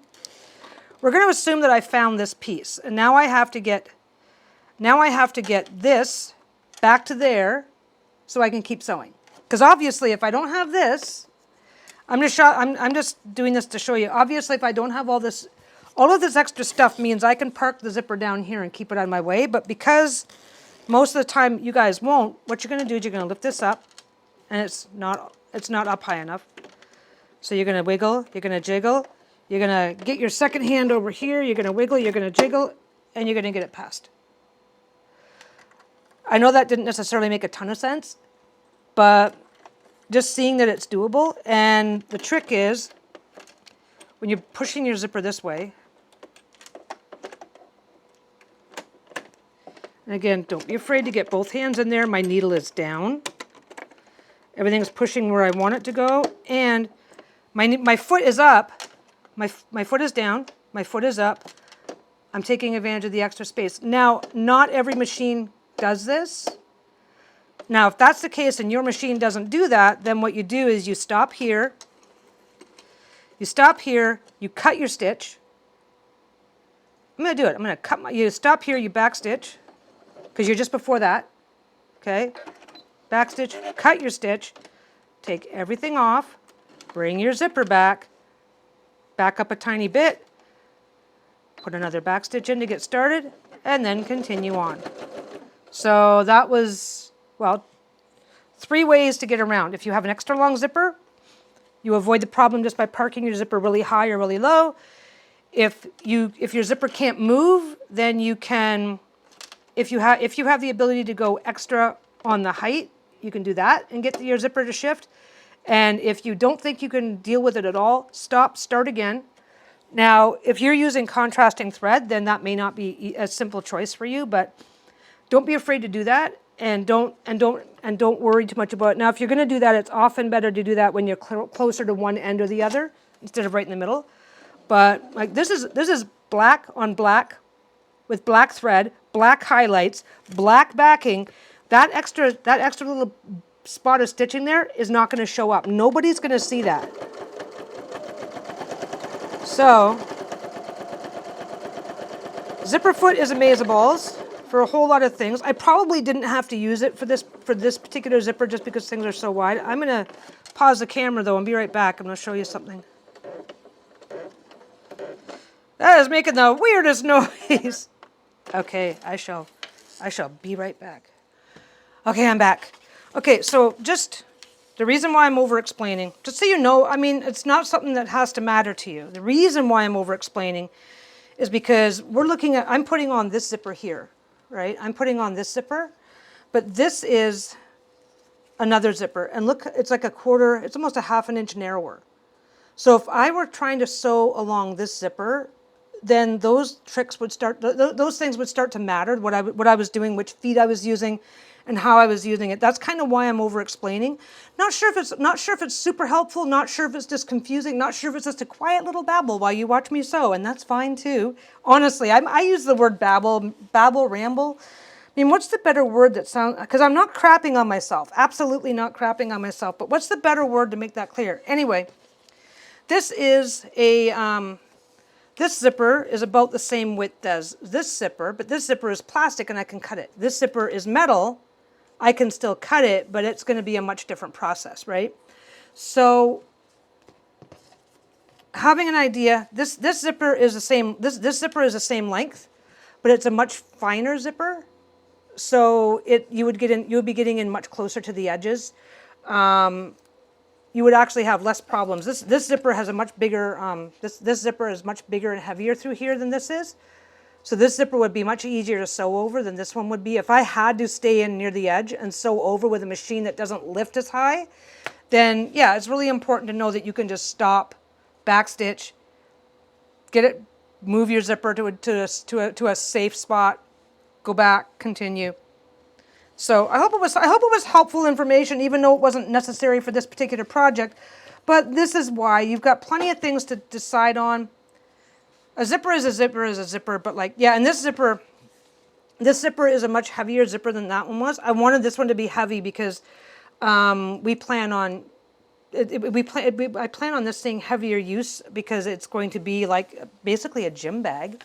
that I found this piece, and now I have to get this back to there so I can keep sewing. Because obviously, if I don't have this, I'm just doing this to show you. Obviously, if I don't have all of this extra stuff means I can park the zipper down here and keep it out of my way. But because most of the time you guys won't, what you're going to do is you're going to lift this up, and it's not up high enough. So you're going to wiggle, you're going to jiggle, you're going to get your second hand over here, you're going to wiggle, you're going to jiggle, and you're going to get it past. I know that didn't necessarily make a ton of sense, but just seeing that it's doable. And the trick is when you're pushing your zipper this way, and again, don't be afraid to get both hands in there. My needle is down. Everything's pushing where I want it to go. And my foot is up. My foot is down. My foot is up. I'm taking advantage of the extra space. Now, not every machine does this. Now, if that's the case and your machine doesn't do that, then what you do is you stop here. You stop here. You cut your stitch. I'm going to do it. I'm going to you stop here. You back stitch. Because you're just before that, okay? Back stitch, cut your stitch, take everything off, bring your zipper back up a tiny bit, put another back stitch in to get started, and then continue on. So that was, well, 3 ways to get around. If you have an extra long zipper, you avoid the problem just by parking your zipper really high or really low. If your zipper can't move, then you can... If you have the ability to go extra on the height, you can do that and get your zipper to shift. And if you don't think you can deal with it at all, stop, start again. Now, if you're using contrasting thread, then that may not be a simple choice for you, but don't be afraid to do that, and don't worry too much about it. Now, if you're going to do that, it's often better to do that when you're closer to one end or the other instead of right in the middle. But like this is black on black with black thread, black highlights, black backing. That extra little spot of stitching there is not going to show up. Nobody's going to see that. So, zipper foot is amazeballs for a whole lot of things. I probably didn't have to use it for this particular zipper just because things are so wide. I'm going to pause the camera though and be right back. I'm going to show you something. That is making the weirdest noise. Okay, I shall be right back. Okay, I'm back. Okay, so just the reason why I'm over-explaining, just so you know, I mean, it's not something that has to matter to you. The reason why I'm over-explaining is because I'm putting on this zipper here, right? I'm putting on this zipper, but this is another zipper. And look, it's like it's almost a ½ an inch narrower. So if I were trying to sew along this zipper, then those things would start to matter, what I was doing, which feet I was using, and how I was using it. That's kind of why I'm over-explaining. Not sure if it's super helpful, not sure if it's just confusing, not sure if it's just a quiet little babble while you watch me sew, and that's fine too. Honestly, I use the word babble, ramble. I mean, what's the better word that sounds, because I'm not crapping on myself, absolutely not crapping on myself, but what's the better word to make that clear? Anyway, this is this zipper is about the same width as this zipper, but this zipper is plastic and I can cut it. This zipper is metal. I can still cut it, but it's going to be a much different process, right? So having an idea, this zipper is the same. This zipper is the same length, but it's a much finer zipper. So you would be getting in much closer to the edges. You would actually have less problems. This zipper has a much bigger, this zipper is much bigger and heavier through here than this is. So this zipper would be much easier to sew over than this one would be. If I had to stay in near the edge and sew over with a machine that doesn't lift as high, then yeah, it's really important to know that you can just stop, backstitch, move your zipper to a safe spot, go back, continue. So I hope it was helpful information, even though it wasn't necessary for this particular project. But this is why. You've got plenty of things to decide on. A zipper is a zipper is a zipper, but like, yeah, and this zipper is a much heavier zipper than that one was. I wanted this one to be heavy because we plan on, I plan on this thing heavier use because it's going to be like basically a gym bag.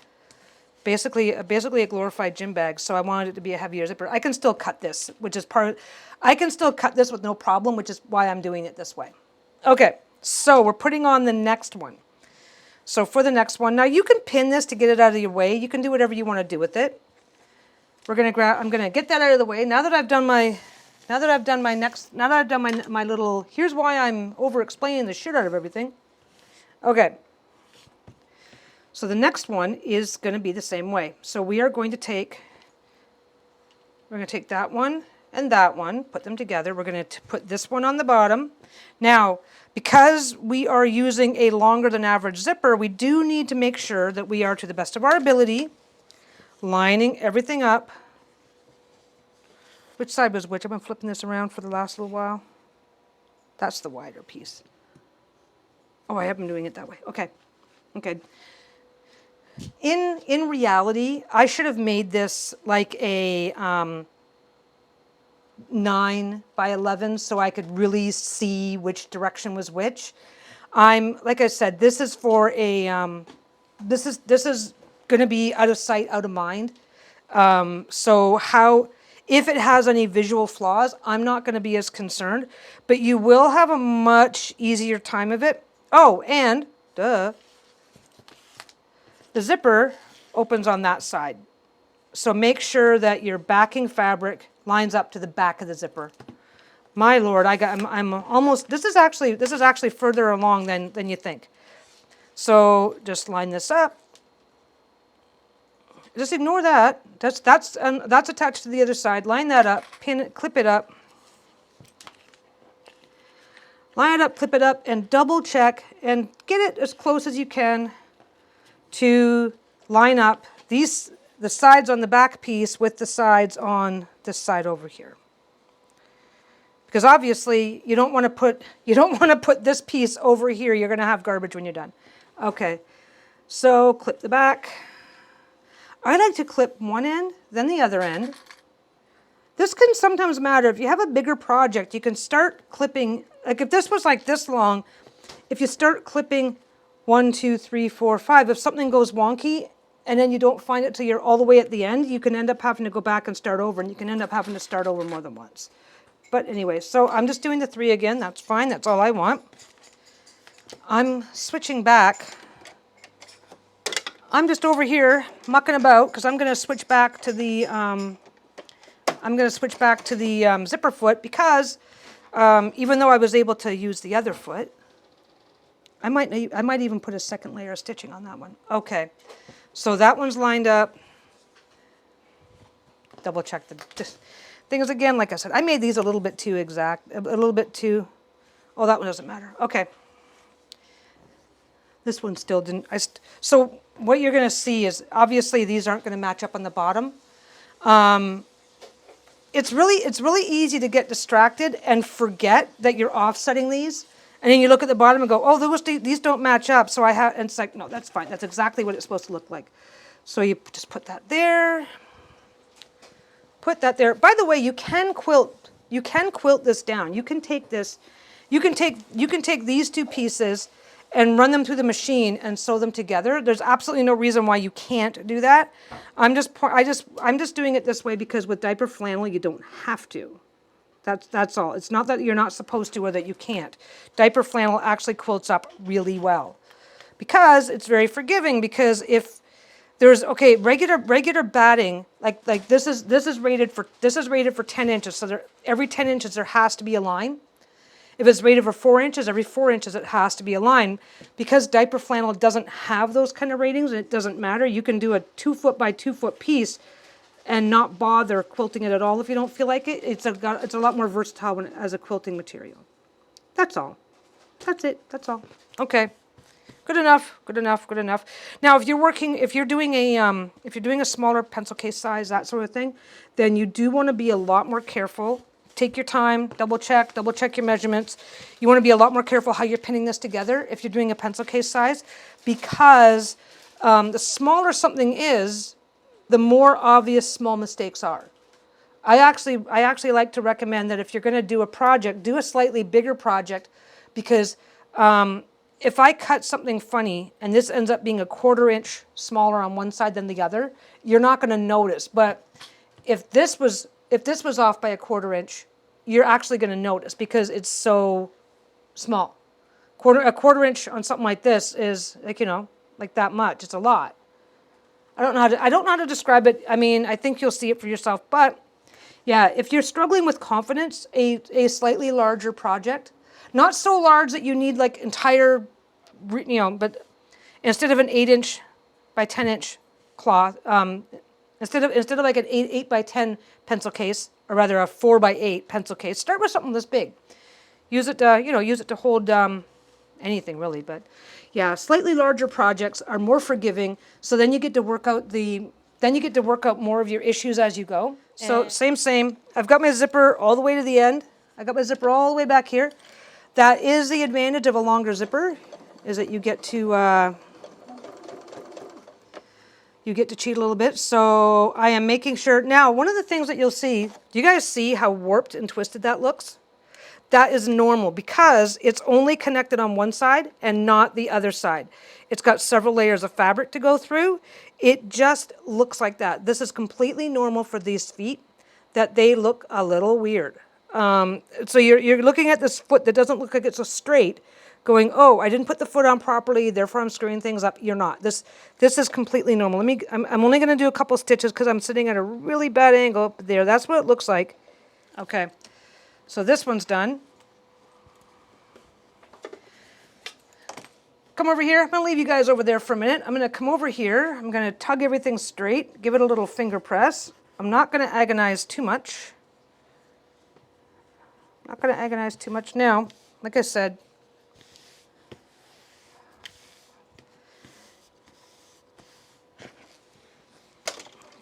Basically a glorified gym bag, so I wanted it to be a heavier zipper. I can still cut this, I can still cut this with no problem, which is why I'm doing it this way. Okay, so we're putting on the next one. So for the next one, now you can pin this to get it out of your way. You can do whatever you want to do with it. I'm gonna get that out of the way. Now that I've done my little, here's why I'm over explaining the shit out of everything. Okay. So the next one is going to be the same way. So we're going to take that one and that one, put them together. We're going to put this one on the bottom. Now, because we are using a longer than average zipper, we do need to make sure that we are, to the best of our ability, lining everything up. Which side was which? I've been flipping this around for the last little while. That's the wider piece. Oh, I have been doing it that way. Okay. Okay. In reality, I should have made this like a 9 by 11 so I could really see which direction was which. Like I said, this is for a, this is going to be out of sight, out of mind. If it has any visual flaws, I'm not going to be as concerned, but you will have a much easier time of it. Oh, and, duh. The zipper opens on that side. So make sure that your backing fabric lines up to the back of the zipper. My Lord, I'm almost, this is actually further along than you think. So just line this up. Just ignore that. That's attached to the other side. Line that up, pin it, clip it up. Line it up, clip it up, and double check and get it as close as you can to line up the sides on the back piece with the sides on this side over here. Because obviously you don't want to put this piece over here. You're going to have garbage when you're done. Okay. So clip the back. I like to clip one end, then the other end. This can sometimes matter. If you have a bigger project, you can start clipping, like if this was like this long, if you start clipping 1, 2, 3, 4, 5. If something goes wonky and then you don't find it till you're all the way at the end, you can end up having to go back and start over, and you can end up having to start over more than once. But anyway, so I'm just doing the 3 again. That's fine. That's all I want. I'm switching back. I'm just over here mucking about because I'm going to switch back to the zipper foot because even though I was able to use the other foot, I might even put a second layer of stitching on that one. Okay, so that one's lined up. Double check the things again. Like I said, I made these a little bit too exact, a little bit too. Oh, that one doesn't matter. Okay, this one still didn't. So what you're going to see is obviously these aren't going to match up on the bottom. It's really easy to get distracted and forget that you're offsetting these. And then you look at the bottom and go, oh, these don't match up. So and it's like, no, that's fine. That's exactly what it's supposed to look like. So you just put that there. Put that there. By the way, you can quilt this down. You can take this, you can take these two pieces and run them through the machine and sew them together. There's absolutely no reason why you can't do that. I'm just doing it this way because with diaper flannel, you don't have to. That's all. It's not that you're not supposed to or that you can't. Diaper flannel actually quilts up really well because it's very forgiving. Because if there's regular batting, like this is rated for 10 inches. So every 10 inches there has to be a line. If it's rated for 4 inches, every 4 inches it has to be a line. Because diaper flannel doesn't have those kind of ratings, and it doesn't matter. You can do a 2 foot by 2 foot piece and not bother quilting it at all if you don't feel like it. It's a lot more versatile as a quilting material. That's all. That's it. That's all. Okay. Good enough. Good enough. Good enough. Now, if you're doing a smaller pencil case size, that sort of thing, then you do want to be a lot more careful take your time, double check your measurements. You want to be a lot more careful how you're pinning this together if you're doing a pencil case size, because the smaller something is, the more obvious small mistakes are. I actually like to recommend that if you're going to do a project, do a slightly bigger project, because if I cut something funny and this ends up being a 1/4 inch smaller on one side than the other, you're not going to notice. But if this was off by a 1/4 inch, you're actually going to notice because it's so small. A quarter inch on something like this is like, you know, like that much. It's a lot. I don't know how to describe it. I mean, I think you'll see it for yourself. But yeah, if you're struggling with confidence, a slightly larger project, not so large that you need like entire, you know, but instead of an 8-inch by 10-inch cloth, instead of like an 8 by 10 pencil case, or rather a 4 by 8 pencil case, start with something this big. Use it to, you know, use it to hold anything really. But yeah, slightly larger projects are more forgiving. So then you get to work out more of your issues as you go. So same. I've got my zipper all the way to the end. I got my zipper all the way back here. That is the advantage of a longer zipper, is that you get to cheat a little bit. So I am making sure. Now, one of the things that you'll see, do you guys see how warped and twisted that looks? That is normal because it's only connected on one side and not the other side. It's got several layers of fabric to go through. It just looks like that. This is completely normal for these feet, that they look a little weird. So you're looking at this foot that doesn't look like it's so straight, going, oh, I didn't put the foot on properly, therefore I'm screwing things up. You're not. This is completely normal. I'm only going to do a couple stitches because I'm sitting at a really bad angle up there. That's what it looks like. Okay. So this one's done. Come over here. I'm going to leave you guys over there for a minute. I'm going to come over here. I'm going to tug everything straight, give it a little finger press. I'm not going to agonize too much. Not going to agonize too much now. Like I said,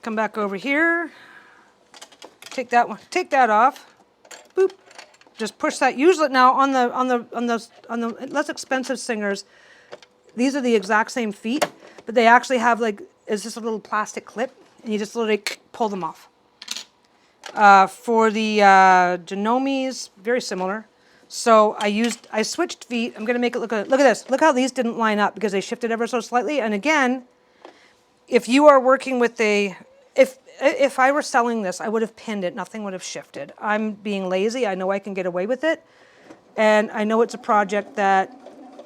come back over here. Take that one. Take that off. Boop. Just push that. Usually now on the less expensive Singers, these are the exact same feet, but they actually have like, it's just a little plastic clip, and you just literally pull them off. For the Genomes, very similar. So I switched feet. I'm going to make it look at this. Look how these didn't line up because they shifted ever so slightly. And again, if you are working with if I were selling this, I would have pinned it. Nothing would have shifted. I'm being lazy. I know I can get away with it. And I know it's a project that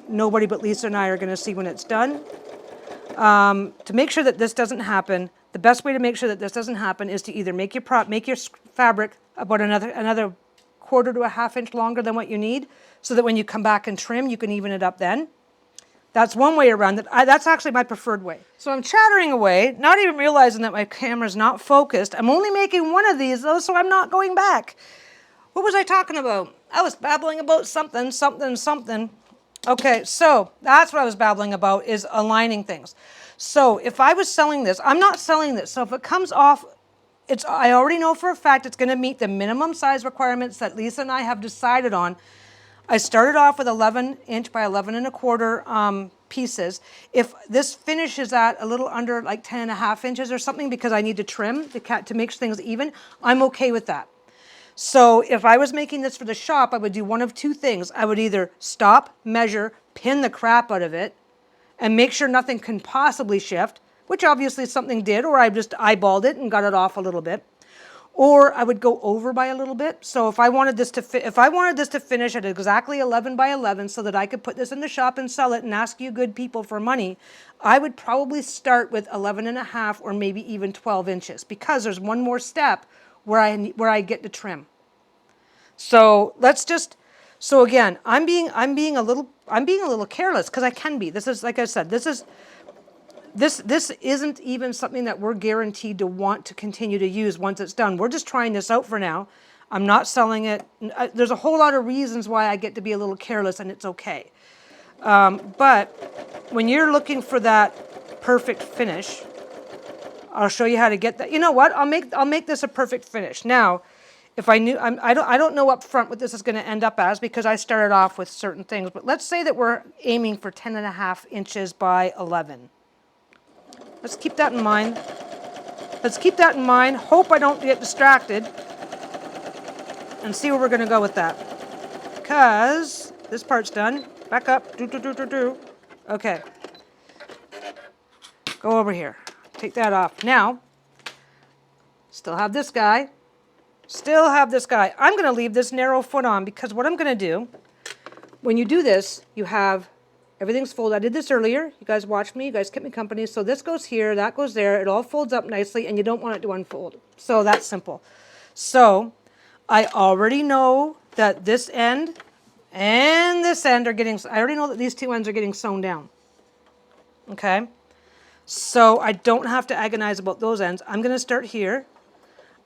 nobody but Lisa and I are going to see when it's done. To make sure that this doesn't happen, the best way to make sure that this doesn't happen is to either make your fabric about another 1/4 to a 1/2 inch longer than what you need, so that when you come back and trim, you can even it up then. That's one way around it. That's actually my preferred way. So I'm chattering away, not even realizing that my camera's not focused. I'm only making one of these though, so I'm not going back. What was I talking about? I was babbling about something. Okay, so that's what I was babbling about, is aligning things. So if I was selling this, I'm not selling this. So if it comes off, I already know for a fact it's going to meet the minimum size requirements that Lisa and I have decided on. I started off with 11-inch by 11 1/4 pieces. If this finishes at a little under like 10.5 inches or something because I need to trim to make things even, I'm okay with that. So if I was making this for the shop, I would do one of two things. I would either stop, measure, pin the crap out of it, and make sure nothing can possibly shift, which obviously something did, or I just eyeballed it and got it off a little bit. Or I would go over by a little bit. So if I wanted this to finish at exactly 11 by 11 so that I could put this in the shop and sell it and ask you good people for money, I would probably start with 11.5 or maybe even 12 inches, because there's one more step where I get to trim. So so again, I'm being a little careless, because I can be. This is, like I said, this isn't even something that we're guaranteed to want to continue to use once it's done. We're just trying this out for now. I'm not selling it. There's a whole lot of reasons why I get to be a little careless, and it's okay. But when you're looking for that perfect finish, I'll show you how to get that. You know what? I'll make this a perfect finish. Now, If I knew, I don't know up front what this is going to end up as because I started off with certain things. But let's say that we're aiming for 10.5 inches by 11. Let's keep that in mind. Let's keep that in mind. Hope I don't get distracted. And see where we're going to go with that. Because this part's done. Back up. Okay. Go over here. Take that off. Now, still have this guy. Still have this guy. I'm going to leave this narrow foot on because what I'm going to do, when you do this, you have everything's folded. I did this earlier. You guys watched me. You guys kept me company. So this goes here. That goes there. It all folds up nicely, and you don't want it to unfold. So that's simple. So I already know that this end and this end are getting, I already know that these two ends are getting sewn down. Okay? So I don't have to agonize about those ends. I'm going to start here.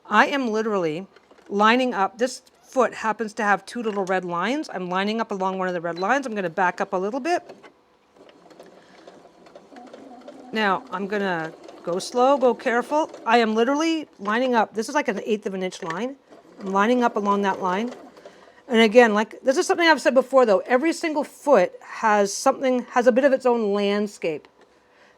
I am literally lining up. This foot happens to have two little red lines. I'm lining up along one of the red lines. I'm going to back up a little bit. Now, I'm going to go slow, go careful. I am literally lining up. This is like an 1/8 of an inch line. I'm lining up along that line. And again, like this is something I've said before though. Every single foot has a bit of its own landscape.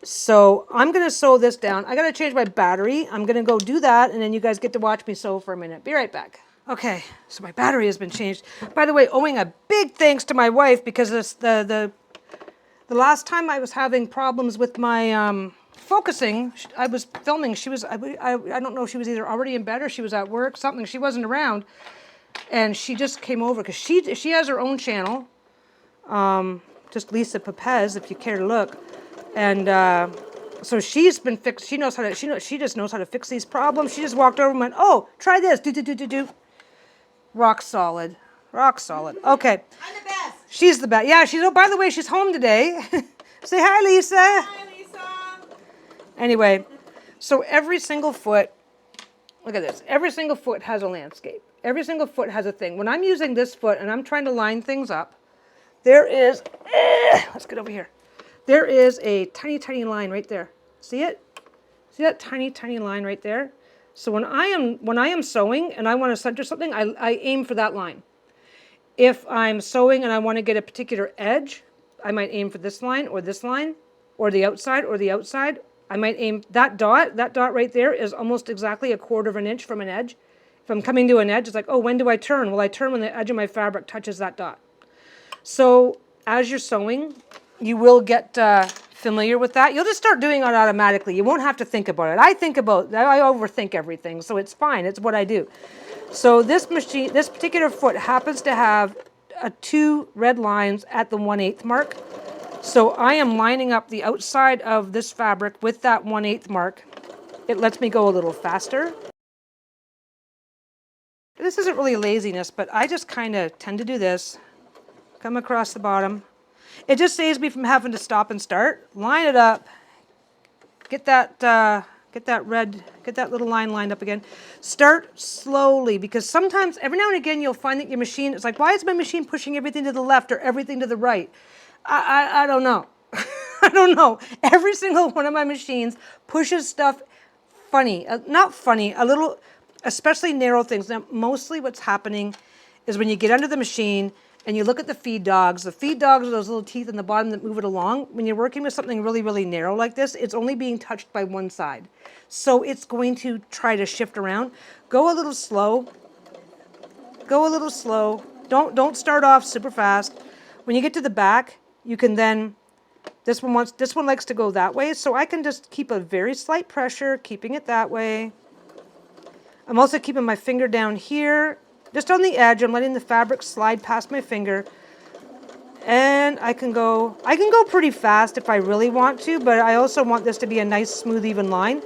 So I'm going to sew this down. I got to change my battery. I'm going to go do that, and then you guys get to watch me sew for a minute. Be right back. Okay, so my battery has been changed. By the way, owing a big thanks to my wife because the last time I was having problems with my focusing, I was filming. She was, I don't know if she was either already in bed or she was at work, something. She wasn't around, and she just came over because she has her own channel, just Lisa Pepez, if you care to look. And so she's been fixed. She just knows how to fix these problems. She just walked over and went, "Oh, try this." Do. Rock solid. Rock solid. Okay. I'm the best. She's the best. Yeah, she's. Oh, by the way, she's home today. Say hi, Lisa. Hi, Lisa. Anyway, so every single foot. Look at this. Every single foot has a landscape. Every single foot has a thing. When I'm using this foot and I'm trying to line things up, there is. Let's get over here. There is a tiny, tiny line right there. See it? See that tiny, tiny line right there? So when I am sewing and I want to center something, I aim for that line. If I'm sewing and I want to get a particular edge, I might aim for this line, or the outside, or the outside. I might aim that dot right there is almost exactly 1/4 of an inch from an edge. If I'm coming to an edge, it's like, oh, when do I turn? Well, I turn when the edge of my fabric touches that dot. So as you're sewing, you will get familiar with that. You'll just start doing it automatically. You won't have to think about it. I overthink everything, so it's fine. It's what I do. So this particular foot happens to have 2 red lines at the 1/8 mark. So I am lining up the outside of this fabric with that 1/8 mark. It lets me go a little faster. This isn't really laziness, but I just kind of tend to do this. Come across the bottom. It just saves me from having to stop and start. Line it up. Get that little line lined up again. Start slowly, because sometimes, every now and again, you'll find that your machine, it's like, why is my machine pushing everything to the left or everything to the right? I don't know. I don't know. Every single one of my machines pushes stuff funny. Not funny, a little, especially narrow things. Now, mostly what's happening is when you get under the machine, and you look at the feed dogs are those little teeth in the bottom that move it along. When you're working with something really, really narrow like this, it's only being touched by one side. So it's going to try to shift around. Go a little slow. Go a little slow. Don't start off super fast. When you get to the back, you can then, this one likes to go that way, so I can just keep a very slight pressure, keeping it that way. I'm also keeping my finger down here. Just on the edge, I'm letting the fabric slide past my finger. And I can go pretty fast if I really want to, but I also want this to be a nice, smooth, even line.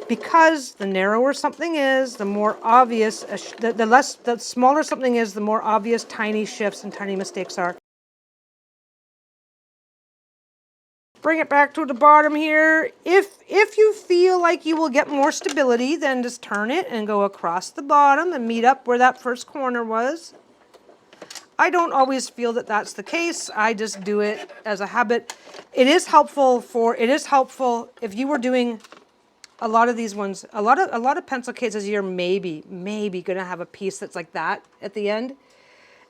Because the narrower something is, the more obvious, the smaller something is, the more obvious tiny shifts and tiny mistakes are. Bring it back to the bottom here. If you feel like you will get more stability, then just turn it and go across the bottom and meet up where that first corner was. I don't always feel that that's the case. I just do it as a habit. It is helpful if you were doing a lot of these ones, a lot of pencil cases, you're maybe going to have a piece that's like that at the end.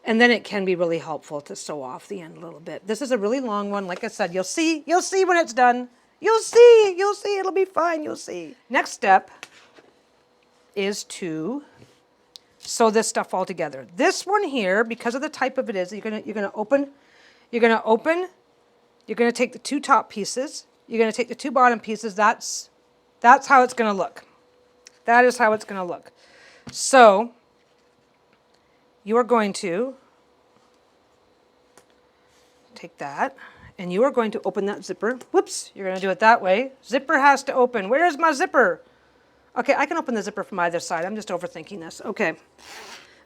And then it can be really helpful to sew off the end a little bit. This is a really long one. Like I said, you'll see when it's done. You'll see, it'll be fine, you'll see. Next step is to sew this stuff all together. This one here, because of the type of it is, you're gonna open, you're gonna take the two top pieces, you're gonna take the two bottom pieces. That's how it's gonna look. That is how it's gonna look. So you are going to take that and you are going to open that zipper. Whoops, you're going to do it that way. Zipper has to open. Where's my zipper? Okay, I can open the zipper from either side. I'm just overthinking this. Okay.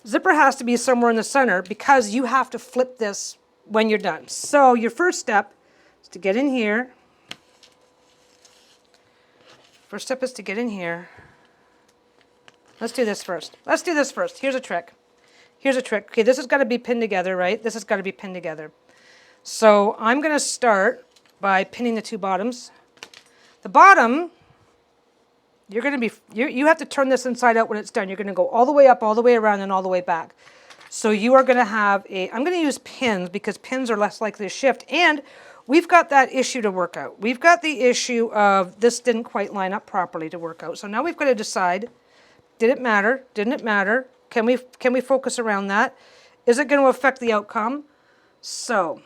Zipper has to be somewhere in the center because you have to flip this when you're done. So your first step is to get in here. First step is to get in here. Let's do this first. Here's a trick. Okay, this has got to be pinned together, right? This has got to be pinned together. So I'm going to start by pinning the two bottoms. The bottom, you have to turn this inside out when it's done. You're going to go all the way up, all the way around, and all the way back. So you are going to have I'm going to use pins because pins are less likely to shift. And we've got that issue to work out. We've got the issue of this didn't quite line up properly to work out. So now we've got to decide, did it matter? Didn't it matter? Can we focus around that? Is it going to affect the outcome? So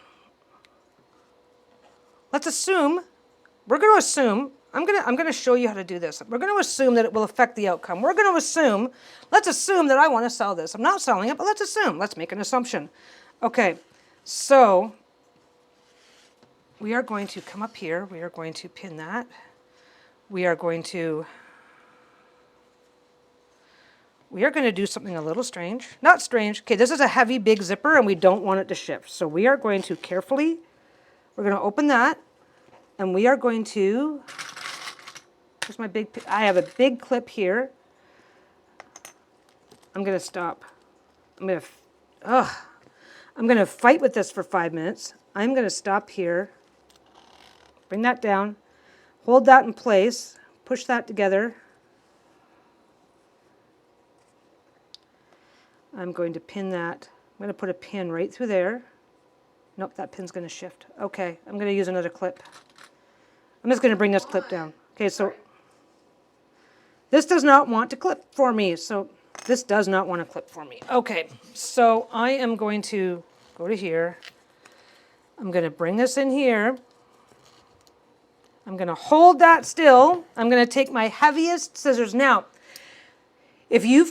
let's assume, I'm going to show you how to do this. We're going to assume that it will affect the outcome. Let's assume that I want to sell this. I'm not selling it, but let's make an assumption. Okay, so we are going to come up here. We are going to pin that. We are going to do something a little strange. Not strange. Okay, this is a heavy, big zipper, and we don't want it to shift. So we are going to carefully, we're going to open that, and we are going to, here's my I have a big clip here. I'm going to stop. I'm going to fight with this for 5 minutes. I'm going to stop here, bring that down, hold that in place, push that together. I'm going to pin that. I'm going to put a pin right through there. Nope, that pin's going to shift. Okay, I'm going to use another clip. I'm just going to bring this clip down. Okay, so this does not want to clip for me. Okay, so I am going to go to here. I'm going to bring this in here. I'm going to hold that still. I'm going to take my heaviest scissors. Now, if you're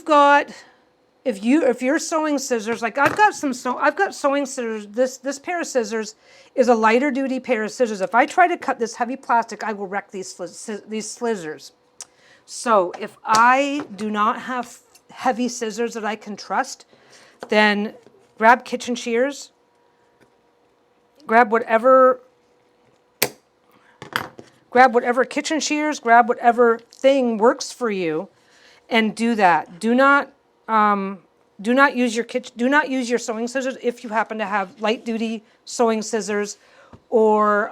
sewing scissors, like I've got sewing scissors. This pair of scissors is a lighter duty pair of scissors. If I try to cut this heavy plastic, I will wreck these scissors. So if I do not have heavy scissors that I can trust, then grab kitchen shears. Grab whatever kitchen shears. Grab whatever thing works for you, and do that. Do not use your sewing scissors if you happen to have light duty sewing scissors, or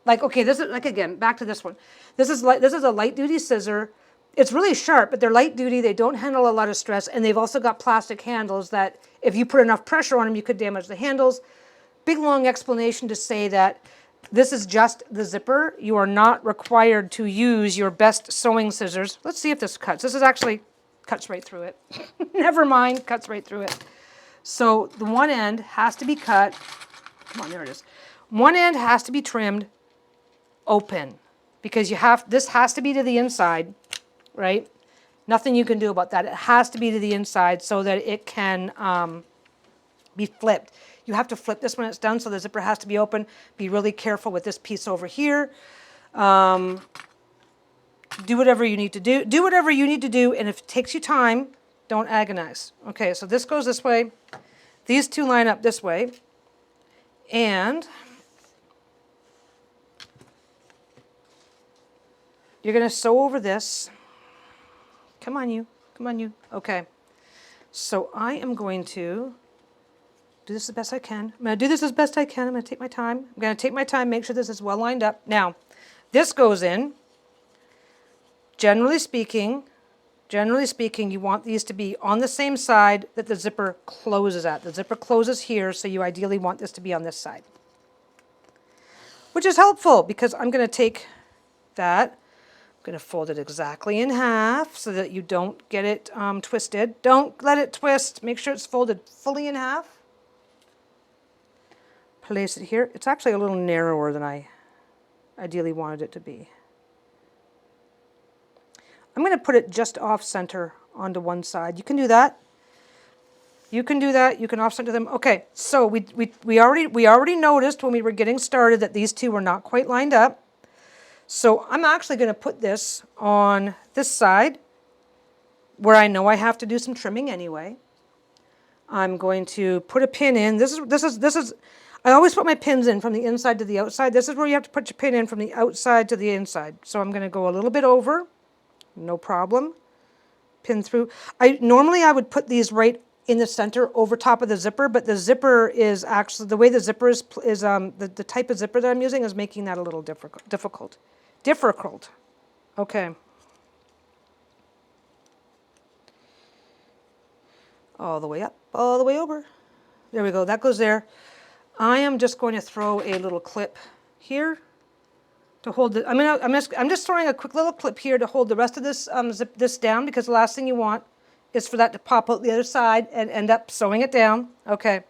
okay, this is again back to this one. This is a light duty scissor. It's really sharp, but they're light duty. They don't handle a lot of stress, and they've also got plastic handles that if you put enough pressure on them, you could damage the handles. Big long explanation to say that this is just the zipper. You are not required to use your best sewing scissors. Let's see if this cuts. This is actually cuts right through it. Never mind, cuts right through it. So the one end has to be cut. Come on, there it is. One end has to be trimmed open because this has to be to the inside, right? Nothing you can do about that. It has to be to the inside so that it can be flipped. You have to flip this when it's done, so the zipper has to be open. Be really careful with this piece over here. Do whatever you need to do. Do whatever you need to do, and if it takes you time, don't agonize. Okay, so this goes this way. These two line up this way. And you're going to sew over this. Come on, you. Come on, you. Okay. So I am going to do this as best I can. I'm going to do this as best I can. I'm going to take my time. I'm going to take my time, make sure this is well lined up. Now, this goes in. Generally speaking, you want these to be on the same side that the zipper closes at. The zipper closes here, so you ideally want this to be on this side. Which is helpful because I'm going to take that, I'm going to fold it exactly in half so that you don't get it twisted. Don't let it twist. Make sure it's folded fully in half. Place it here. It's actually a little narrower than I ideally wanted it to be. I'm going to put it just off center onto one side. You can do that. You can do that. You can off center them. Okay, so we already noticed when we were getting started that these two were not quite lined up. So I'm actually going to put this on this side where I know I have to do some trimming anyway. I'm going to put a pin in. This is I always put my pins in from the inside to the outside. This is where you have to put your pin in from the outside to the inside. So I'm going to go a little bit over. No problem. Pin through. Normally I would put these right in the center over top of the zipper, but the zipper is actually, the way the zipper is the type of zipper that I'm using is making that a little difficult. Okay. All the way up, all the way over. There we go, that goes there. I am just going to throw a little clip here to hold it. I'm just throwing a quick little clip here to hold the rest of this this down, because the last thing you want is for that to pop out the other side and end up sewing it down. Okay.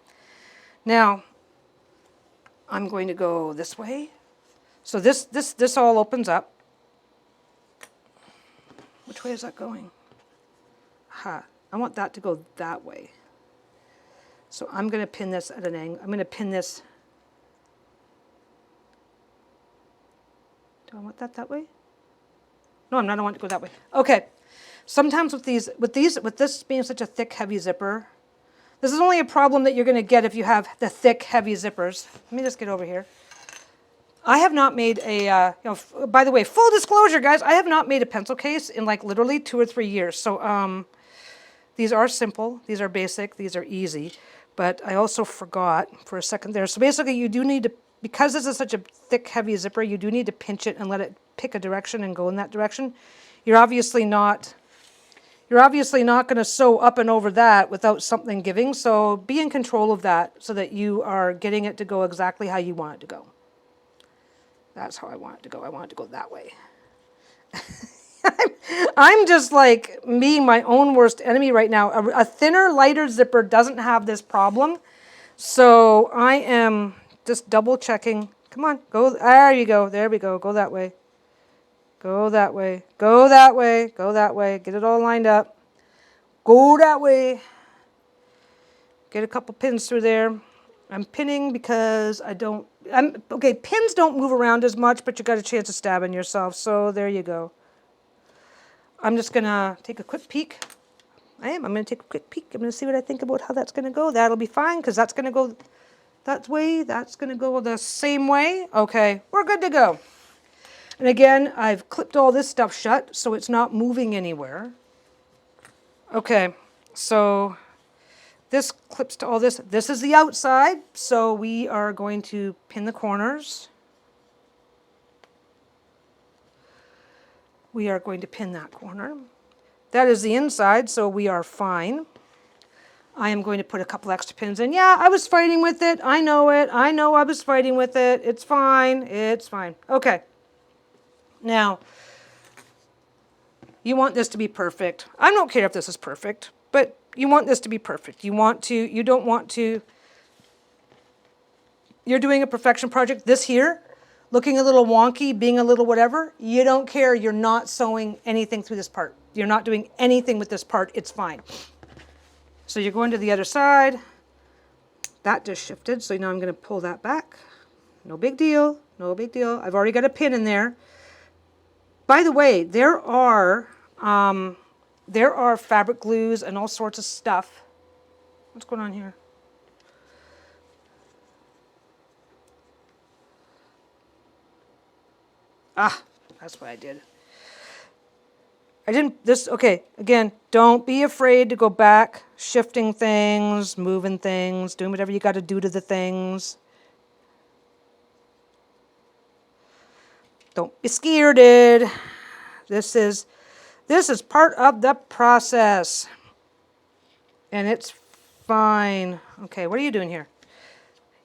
Now I'm going to go this way. So this all opens up. Which way is that going? Ha. I want that to go that way. So I'm going to pin this at an angle. I'm going to pin this. Do I want that way? No, I'm not. I want it to go that way. Okay. Sometimes with this being such a thick, heavy zipper, this is only a problem that you're going to get if you have the thick, heavy zippers. Let me just get over here. I have not made a, by the way, full disclosure, guys, I have not made a pencil case in like literally 2 or 3 years. So these are simple, these are basic, these are easy. But I also forgot for a second there. So basically you do need to, because this is such a thick, heavy zipper, you do need to pinch it and let it pick a direction and go in that direction. You're obviously not going to sew up and over that without something giving. So be in control of that so that you are getting it to go exactly how you want it to go. That's how I want it to go. I want it to go that way. I'm just like me, my own worst enemy right now. A thinner, lighter zipper doesn't have this problem. So I am just double checking. Come on, go. There you go. There we go. Go that way. Go that way. Go that way. Go that way. Get it all lined up. Go that way. Get a couple pins through there. I'm pinning because okay, pins don't move around as much, but you got a chance of stabbing yourself. So there you go. I'm just going to take a quick peek. I'm going to take a quick peek. I'm going to see what I think about how that's going to go. That'll be fine because that's going to go that way. That's going to go the same way. Okay, we're good to go. And again, I've clipped all this stuff shut so it's not moving anywhere. Okay, so this clips to all this. This is the outside, so we are going to pin the corners. We are going to pin that corner. That is the inside, so we are fine. I am going to put a couple extra pins in. Yeah, I was fighting with it. I know it. I know I was fighting with it. It's fine. It's fine. Okay. Now, you want this to be perfect. I don't care if this is perfect, but you want this to be perfect. You don't want to, you're doing a perfection project. This here, looking a little wonky, being a little whatever, you don't care. You're not sewing anything through this part. You're not doing anything with this part. It's fine. So you're going to the other side. That just shifted, so now I'm going to pull that back. No big deal. No big deal. I've already got a pin in there. By the way, there are fabric glues and all sorts of stuff. What's going on here? Ah, that's what I did. Okay, again, don't be afraid to go back, shifting things, moving things, doing whatever you got to do to the things. Don't be scared. This is, This is part of the process. And it's fine. Okay, what are you doing here?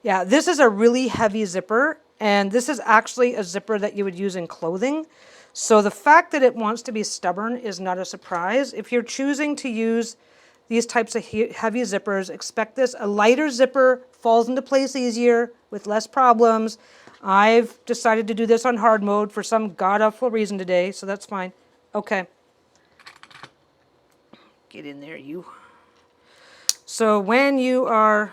Yeah, this is a really heavy zipper, and this is actually a zipper that you would use in clothing. So the fact that it wants to be stubborn is not a surprise. If you're choosing to use these types of heavy zippers, expect this. A lighter zipper falls into place easier with less problems. I've decided to do this on hard mode for some god-awful reason today, so that's fine. Okay. Get in there, you. So when you are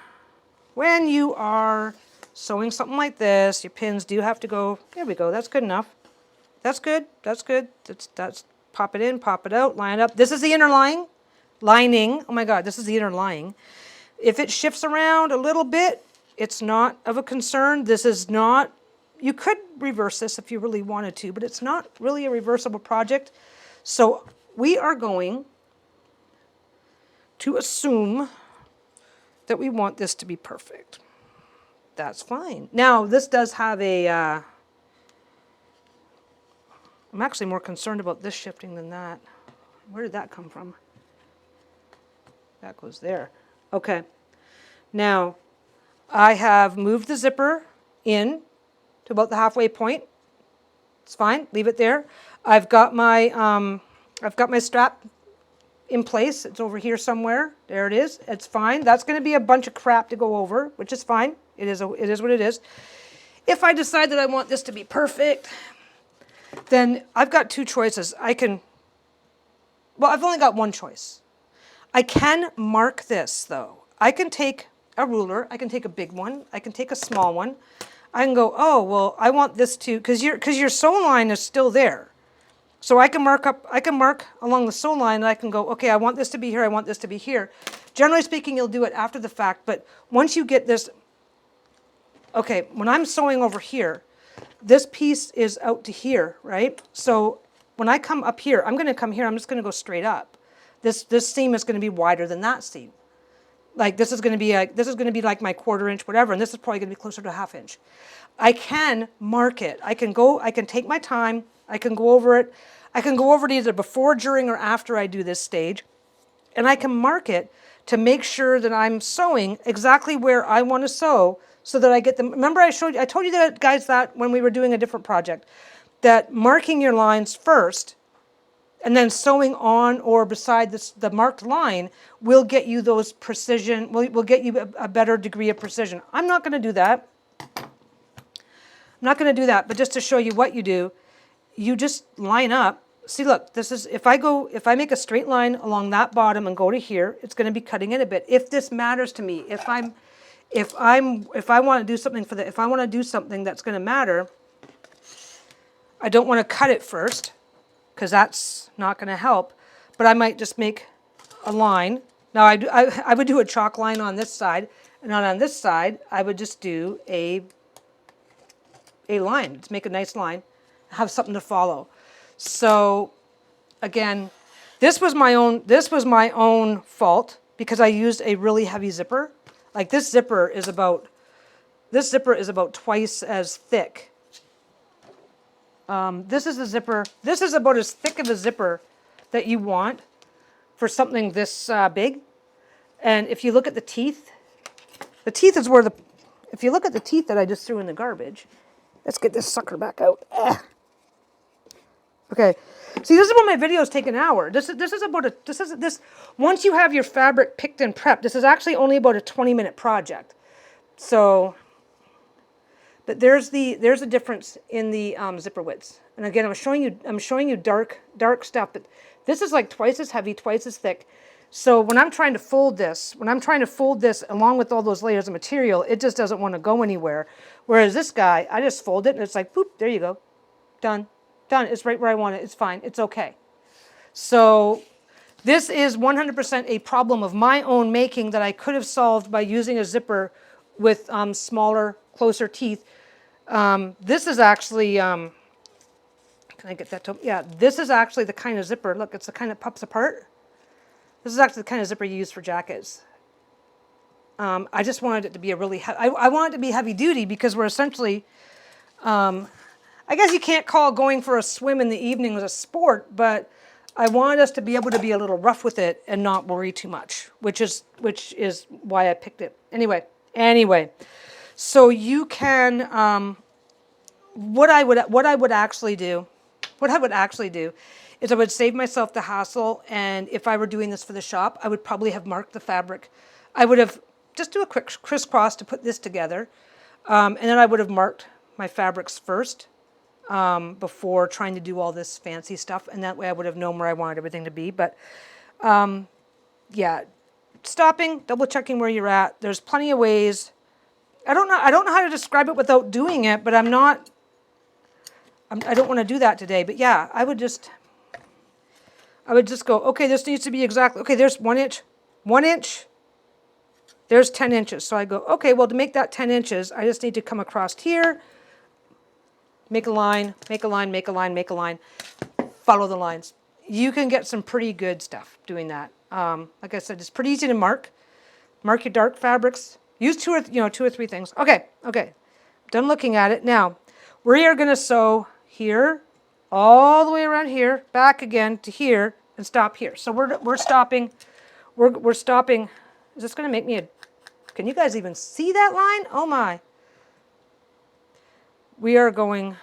sewing something like this, your pins do have to go, there we go, that's good enough. That's good, that's good. That's pop it in, pop it out, line it up. This is the inner lining. Oh my God, this is the inner lining. If it shifts around a little bit, it's not of a concern. This is not, you could reverse this if you really wanted to, but it's not really a reversible project. So we are going to assume that we want this to be perfect. That's fine. Now, this does have a, I'm actually more concerned about this shifting than that. Where did that come from? That goes there. Okay. Now, I have moved the zipper in to about the halfway point. It's fine. Leave it there. I've got my strap in place. It's over here somewhere. There it is. It's fine. That's going to be a bunch of crap to go over, which is fine. It is what it is. If I decide that I want this to be perfect, then I've got two choices. I've only got one choice. I can mark this though. I can take a ruler. I can take a big one. I can take a small one. I can go, oh, well, I want this to, because your sew line is still there. So I can mark along the sew line, and I can go, okay, I want this to be here, I want this to be here. Generally speaking, you'll do it after the fact, but once you get this, okay, when I'm sewing over here, this piece is out to here, right? So when I come up here, I'm going to come here, I'm just going to go straight up. This seam is going to be wider than that seam. Like this is going to be like my 1/4 inch, whatever, and this is probably going to be closer to 1/2 inch. I can mark it. I can take my time. I can go over it. I can go over it either before, during, or after I do this stage. And I can mark it to make sure that I'm sewing exactly where I want to sew so that I get them. Remember I told you that, guys, that when we were doing a different project, that marking your lines first and then sewing on or beside the marked line will get you those precision, will get you a better degree of precision. I'm not going to do that. I'm not going to do that, but just to show you what you do, you just line up. See, look, this is, if I make a straight line along that bottom and go to here, it's going to be cutting in a bit. If this matters to me, if I want to do something if I want to do something that's going to matter, I don't want to cut it first because that's not going to help, but I might just make a line. Now I would do a chalk line on this side, and on this side, I would just do a line. Let's make a nice line, have something to follow. So again, this was my own fault because I used a really heavy zipper. Like this zipper is about twice as thick. This is a zipper. This is about as thick of a zipper that you want for something this big. And if you look at the teeth is where if you look at the teeth that I just threw in the garbage, let's get this sucker back out. Okay, see, this is when my videos take an hour. Once you have your fabric picked and prepped, this is actually only about a 20-minute project. So, but there's a difference in the zipper widths. And again, I'm showing you dark stuff, but this is like twice as heavy, twice as thick. So when I'm trying to fold this, along with all those layers of material, it just doesn't want to go anywhere. Whereas this guy, I just fold it and it's like, boop, there you go, done. Done. It's right where I want it. It's fine. It's okay. So this is 100% a problem of my own making that I could have solved by using a zipper with smaller, closer teeth. This is actually, can I get that to, yeah, this is actually the kind of zipper, look, it's the kind that pops apart. This is actually the kind of zipper you use for jackets. I just wanted it to be a really, I wanted it to be heavy duty because we're essentially, I guess you can't call going for a swim in the evening as a sport, but I wanted us to be able to be a little rough with it and not worry too much, which is why I picked it. Anyway, so you can, what I would actually do is I would save myself the hassle, and if I were doing this for the shop, I would probably have marked the fabric. I would have just do a quick crisscross to put this together, and then I would have marked my fabrics first before trying to do all this fancy stuff, and that way I would have known where I wanted everything to be. But yeah, stopping, double checking where you're at. There's plenty of ways. I don't know how to describe it without doing it, but I don't want to do that today. But yeah, I would just go, okay, this needs to be exactly, okay, there's 1 inch, there's 10 inches. So I go, okay, well, to make that 10 inches, I just need to come across here, make a line, make a line, make a line, make a line, follow the lines. You can get some pretty good stuff doing that. Like I said, it's pretty easy to mark. Mark your dark fabrics. Use two or three things. Okay, done looking at it. Now, we are going to sew here, all the way around here, back again to here, and stop here. So we're stopping. We're stopping. Is this going to make me a? Can you guys even see that line? Oh my. We are going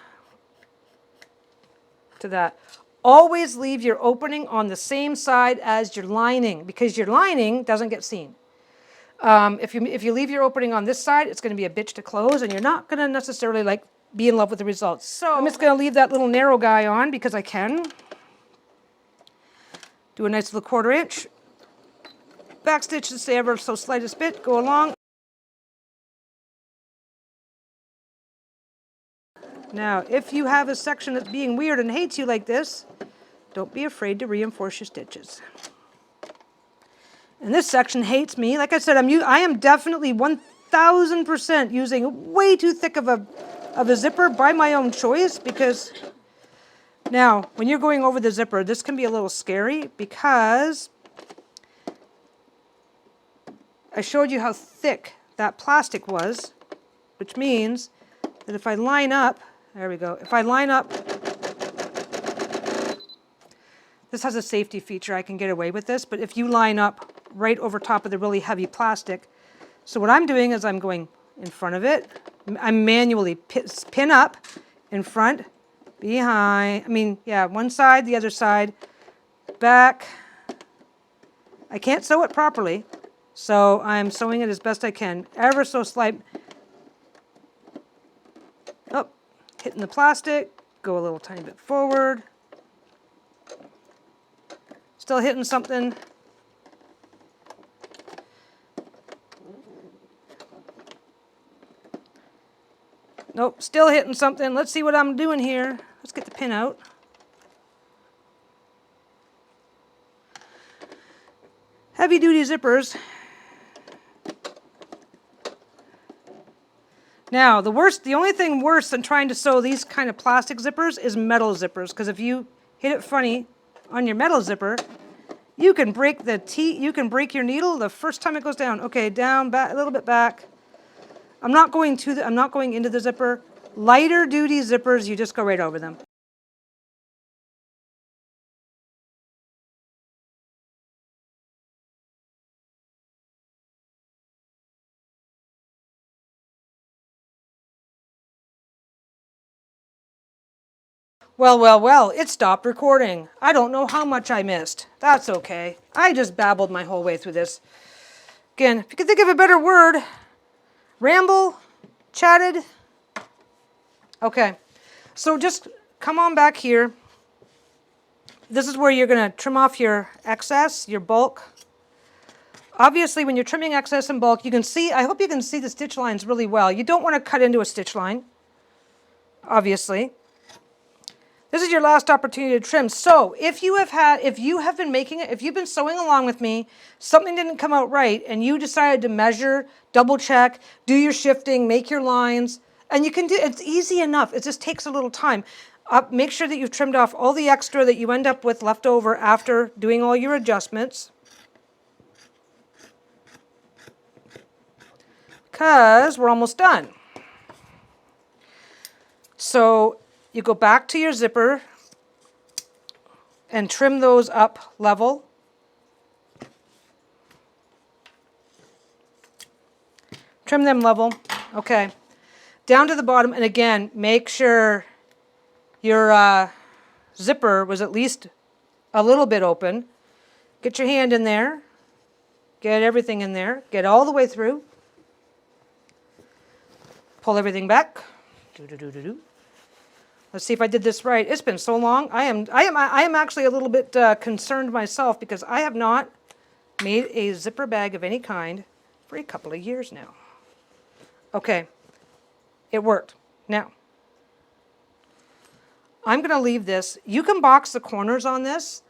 to that. Always leave your opening on the same side as your lining, because your lining doesn't get seen. If you leave your opening on this side, it's going to be a bitch to close, and you're not going to necessarily be in love with the results. So I'm just going to leave that little narrow guy on because I can. Do a nice little 1/4 inch. Back stitch just ever so slightest bit. Go along. Now, if you have a section that's being weird and hates you like this, don't be afraid to reinforce your stitches. And this section hates me. Like I said, I am definitely 1000% using way too thick of a zipper by my own choice, because now when you're going over the zipper, this can be a little scary because I showed you how thick that plastic was, which means that if I line up, there we go, if I line up, this has a safety feature, I can get away with this, but if you line up right over top of the really heavy plastic, so what I'm doing is I'm going in front of it, I'm manually pin up in front, behind, one side, the other side, back. I can't sew it properly, so I'm sewing it as best I can, ever so slight. Oh, hitting the plastic, go a little tiny bit forward. Still hitting something. Nope, still hitting something. Let's see what I'm doing here. Let's get the pin out. Heavy duty zippers. Now, the only thing worse than trying to sew these kind of plastic zippers is metal zippers, because if you hit it funny on your metal zipper, you can break you can break your needle the first time it goes down. Okay, down, back, a little bit back. I'm not going into the zipper. Lighter duty zippers, you just go right over them. Well, it stopped recording. I don't know how much I missed. That's okay. I just babbled my whole way through this. Again, if you could think of a better word, ramble, chatted. Okay, so just come on back here. This is where you're going to trim off your excess, your bulk. Obviously, when you're trimming excess and bulk, you can see, I hope you can see the stitch lines really well. You don't want to cut into a stitch line, obviously. This is your last opportunity to trim. So if you've been sewing along with me, something didn't come out right, and you decided to measure, double check, do your shifting, make your lines, and you can do, it's easy enough. It just takes a little time. Make sure that you've trimmed off all the extra that you end up with left over after doing all your adjustments. Because we're almost done. So you go back to your zipper, and trim those up level. Trim them level. Okay. Down to the bottom, and again, make sure your zipper was at least a little bit open. Get your hand in there. Get everything in there. Get all the way through. Pull everything back. Let's see if I did this right. It's been so long. I am actually a little bit concerned myself because I have not made a zipper bag of any kind for a couple of years now. Okay, it worked. Now, I'm going to leave this. You can box the corners on this,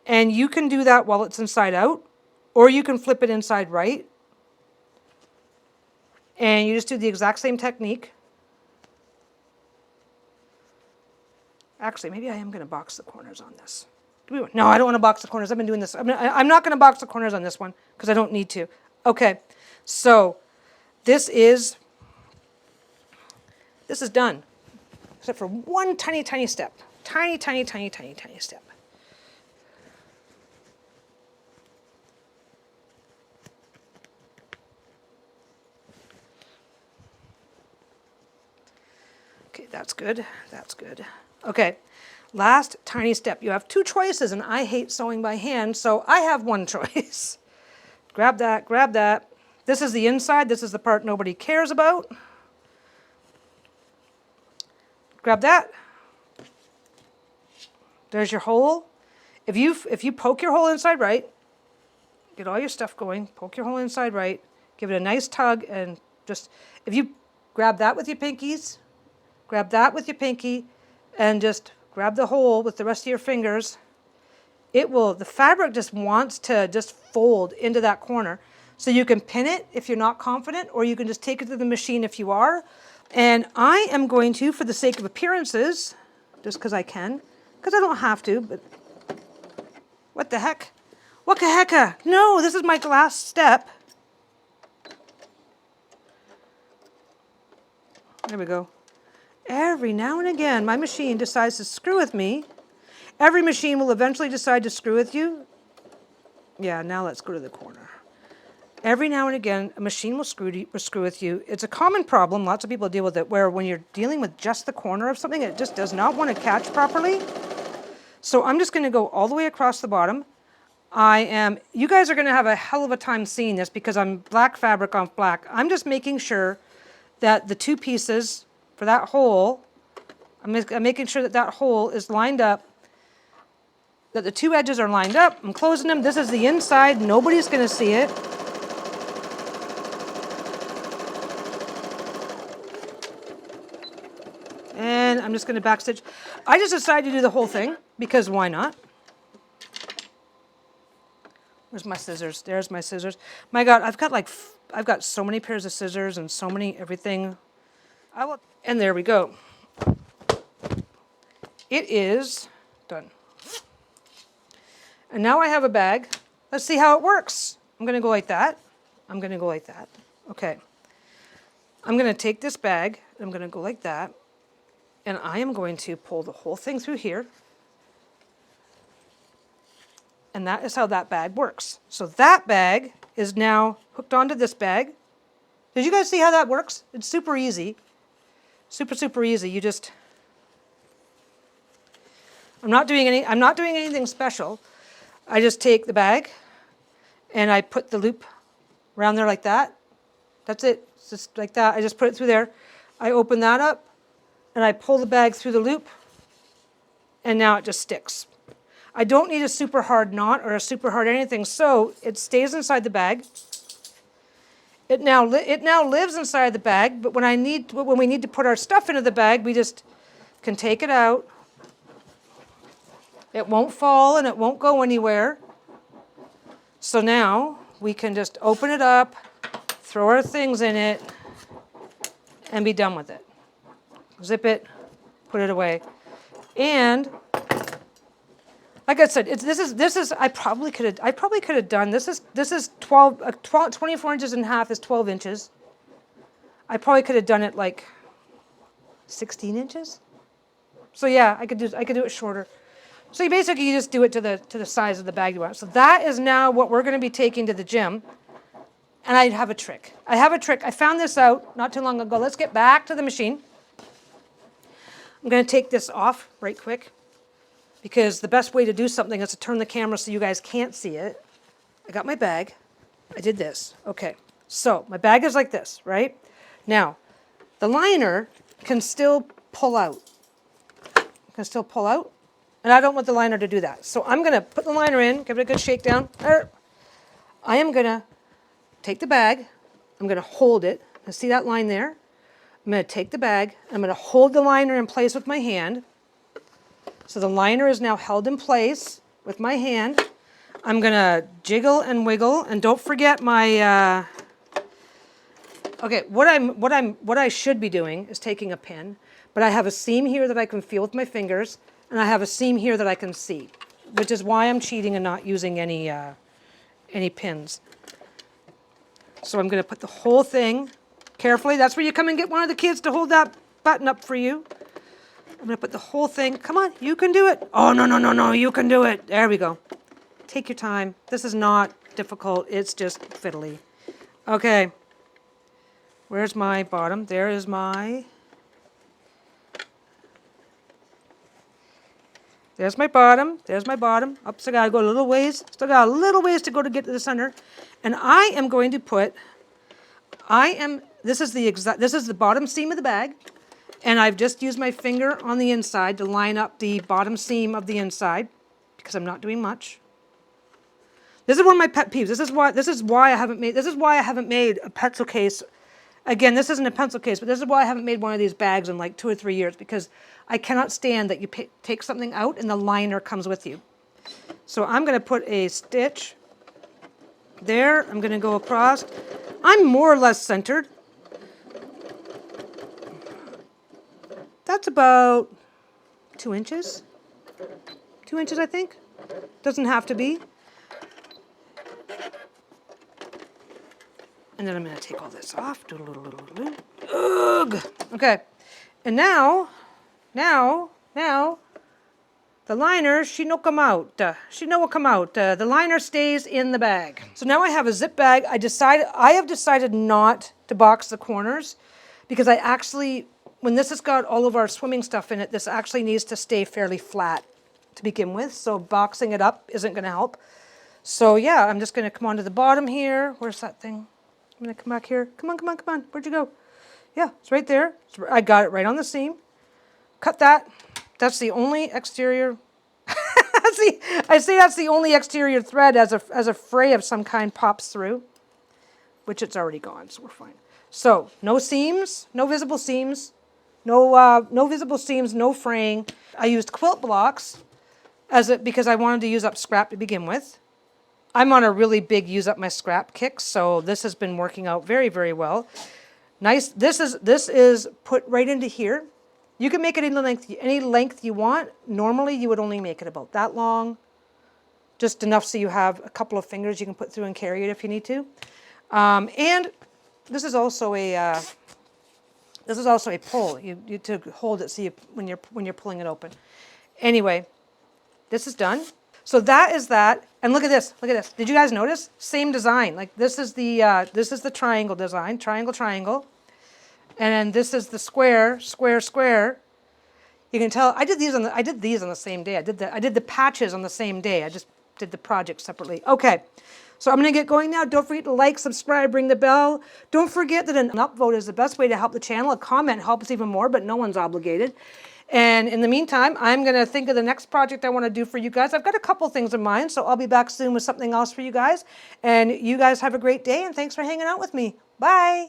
and you can do that while it's inside out, or you can flip it inside right. And you just do the exact same technique. Actually, maybe I am going to box the corners on this. No, I don't want to box the corners. I've been doing this. I'm not going to box the corners on this one because I don't need to. Okay, so this is done, except for one tiny, tiny step. Tiny, tiny, tiny, tiny, tiny step. Okay, that's good. That's good. Okay, last tiny step. You have two choices, and I hate sewing by hand, so I have one choice. Grab that, grab that. This is the inside. This is the part nobody cares about. Grab that. There's your hole. If you poke your hole inside right, get all your stuff going, poke your hole inside right, give it a nice tug, and just, if you grab that with your pinkies, grab that with your pinky, and just grab the hole with the rest of your fingers, the fabric just wants to just fold into that corner. So you can pin it if you're not confident, or you can just take it to the machine if you are. And I am going to, for the sake of appearances, just because I can, because I don't have to, but what the heck? What the heck? No, this is my last step. There we go. Every now and again, my machine decides to screw with me. Every machine will eventually decide to screw with you. Yeah, now let's go to the corner. Every now and again, a machine will screw with you. It's a common problem. Lots of people deal with it, where when you're dealing with just the corner of something, it just does not want to catch properly. So I'm just going to go all the way across the bottom. You guys are going to have a hell of a time seeing this because I'm black fabric on black. I'm just making sure that the two pieces for that hole, I'm making sure that that hole is lined up, that the two edges are lined up. I'm closing them. This is the inside. Nobody's going to see it. And I'm just going to backstitch. I just decided to do the whole thing because why not? Where's my scissors? There's my scissors. My God, I've got so many pairs of scissors and so many everything. And there we go. It is done. And now I have a bag. Let's see how it works. I'm going to go like that. I'm going to go like that. Okay. I'm going to take this bag. I'm going to go like that. And I am going to pull the whole thing through here. And that is how that bag works. So that bag is now hooked onto this bag. Did you guys see how that works? It's super easy. Super, super easy. You just, I'm not doing anything special. I just take the bag and I put the loop around there like that. That's it. It's just like that. I just put it through there. I open that up and I pull the bag through the loop, and now it just sticks. I don't need a super hard knot or a super hard anything, so it stays inside the bag. It now lives inside the bag, but when we need to put our stuff into the bag, we just can take it out. It won't fall and it won't go anywhere. So now we can just open it up, throw our things in it, and be done with it. Zip it, put it away. And like I said, this is I probably could have done this is 24 inches and a half is 12 inches. I probably could have done it like 16 inches. So yeah, I could do it shorter. So you basically just do it to the size of the bag you want. So that is now what we're going to be taking to the gym. And I have a trick. I have a trick. I found this out not too long ago. Let's get back to the machine. I'm going to take this off right quick because the best way to do something is to turn the camera so you guys can't see it. I got my bag. I did this. Okay. So my bag is like this, right? Now, the liner can still pull out. And I don't want the liner to do that. So I'm going to put the liner in, give it a good shakedown. I am going to take the bag. I'm going to hold it. See that line there? I'm going to take the bag. I'm going to hold the liner in place with my hand. So the liner is now held in place with my hand. I'm going to jiggle and wiggle. And don't forget my... Okay, what I should be doing is taking a pin. But I have a seam here that I can feel with my fingers. And I have a seam here that I can see, which is why I'm cheating and not using any pins. So I'm going to put the whole thing carefully. That's where you come and get one of the kids to hold that button up for you. I'm going to put the whole thing. Come on, you can do it. Oh, no, you can do it. There we go. Take your time. This is not difficult. It's just fiddly. Okay. Where's my bottom? There is my... There's my bottom. There's my bottom. Up, so I gotta go a little ways. Still got a little ways to go to get to the center. And I am going to put, this is the bottom seam of the bag. And I've just used my finger on the inside to line up the bottom seam of the inside because I'm not doing much. This is one of my pet peeves. This is why I haven't made a pencil case. Again, this isn't a pencil case, but this is why I haven't made one of these bags in like 2 or 3 years, because I cannot stand that you take something out and the liner comes with you. So I'm going to put a stitch there. I'm going to go across. I'm more or less centered. That's about 2 inches. 2 inches, I think. Doesn't have to be. And then I'm going to take all this off. Ugh. Okay. And now, the liner, she no come out. The liner stays in the bag. So now I have a zip bag. I have decided not to box the corners because when this has got all of our swimming stuff in it, this actually needs to stay fairly flat to begin with. So boxing it up isn't going to help. So yeah, I'm just going to come onto the bottom here. Where's that thing? I'm going to come back here. Come on. Where'd you go? Yeah, it's right there. I got it right on the seam. Cut that. That's the only exterior. I say that's the only exterior thread as a fray of some kind pops through, which it's already gone, so we're fine. So no seams, no visible seams, no fraying. I used quilt blocks because I wanted to use up scrap to begin with. I'm on a really big use up my scrap kick, so this has been working out very, very well. Nice. This is put right into here. You can make it any length you want. Normally, you would only make it about that long, just enough so you have a couple of fingers you can put through and carry it if you need to. And this is also a pull. You to hold it so when you're pulling it open. Anyway, this is done. So that is that. And look at this. Look at this. Did you guys notice? Same design. Like this is the triangle design. Triangle. And then this is the square. You can tell I did these on the same day. I did the patches on the same day. I just did the project separately. Okay. So I'm going to get going now. Don't forget to like, subscribe, ring the bell. Don't forget that an upvote is the best way to help the channel. A comment helps even more, but no one's obligated. And in the meantime, I'm going to think of the next project I want to do for you guys. I've got a couple things in mind, so I'll be back soon with something else for you guys. And you guys have a great day, and thanks for hanging out with me. Bye.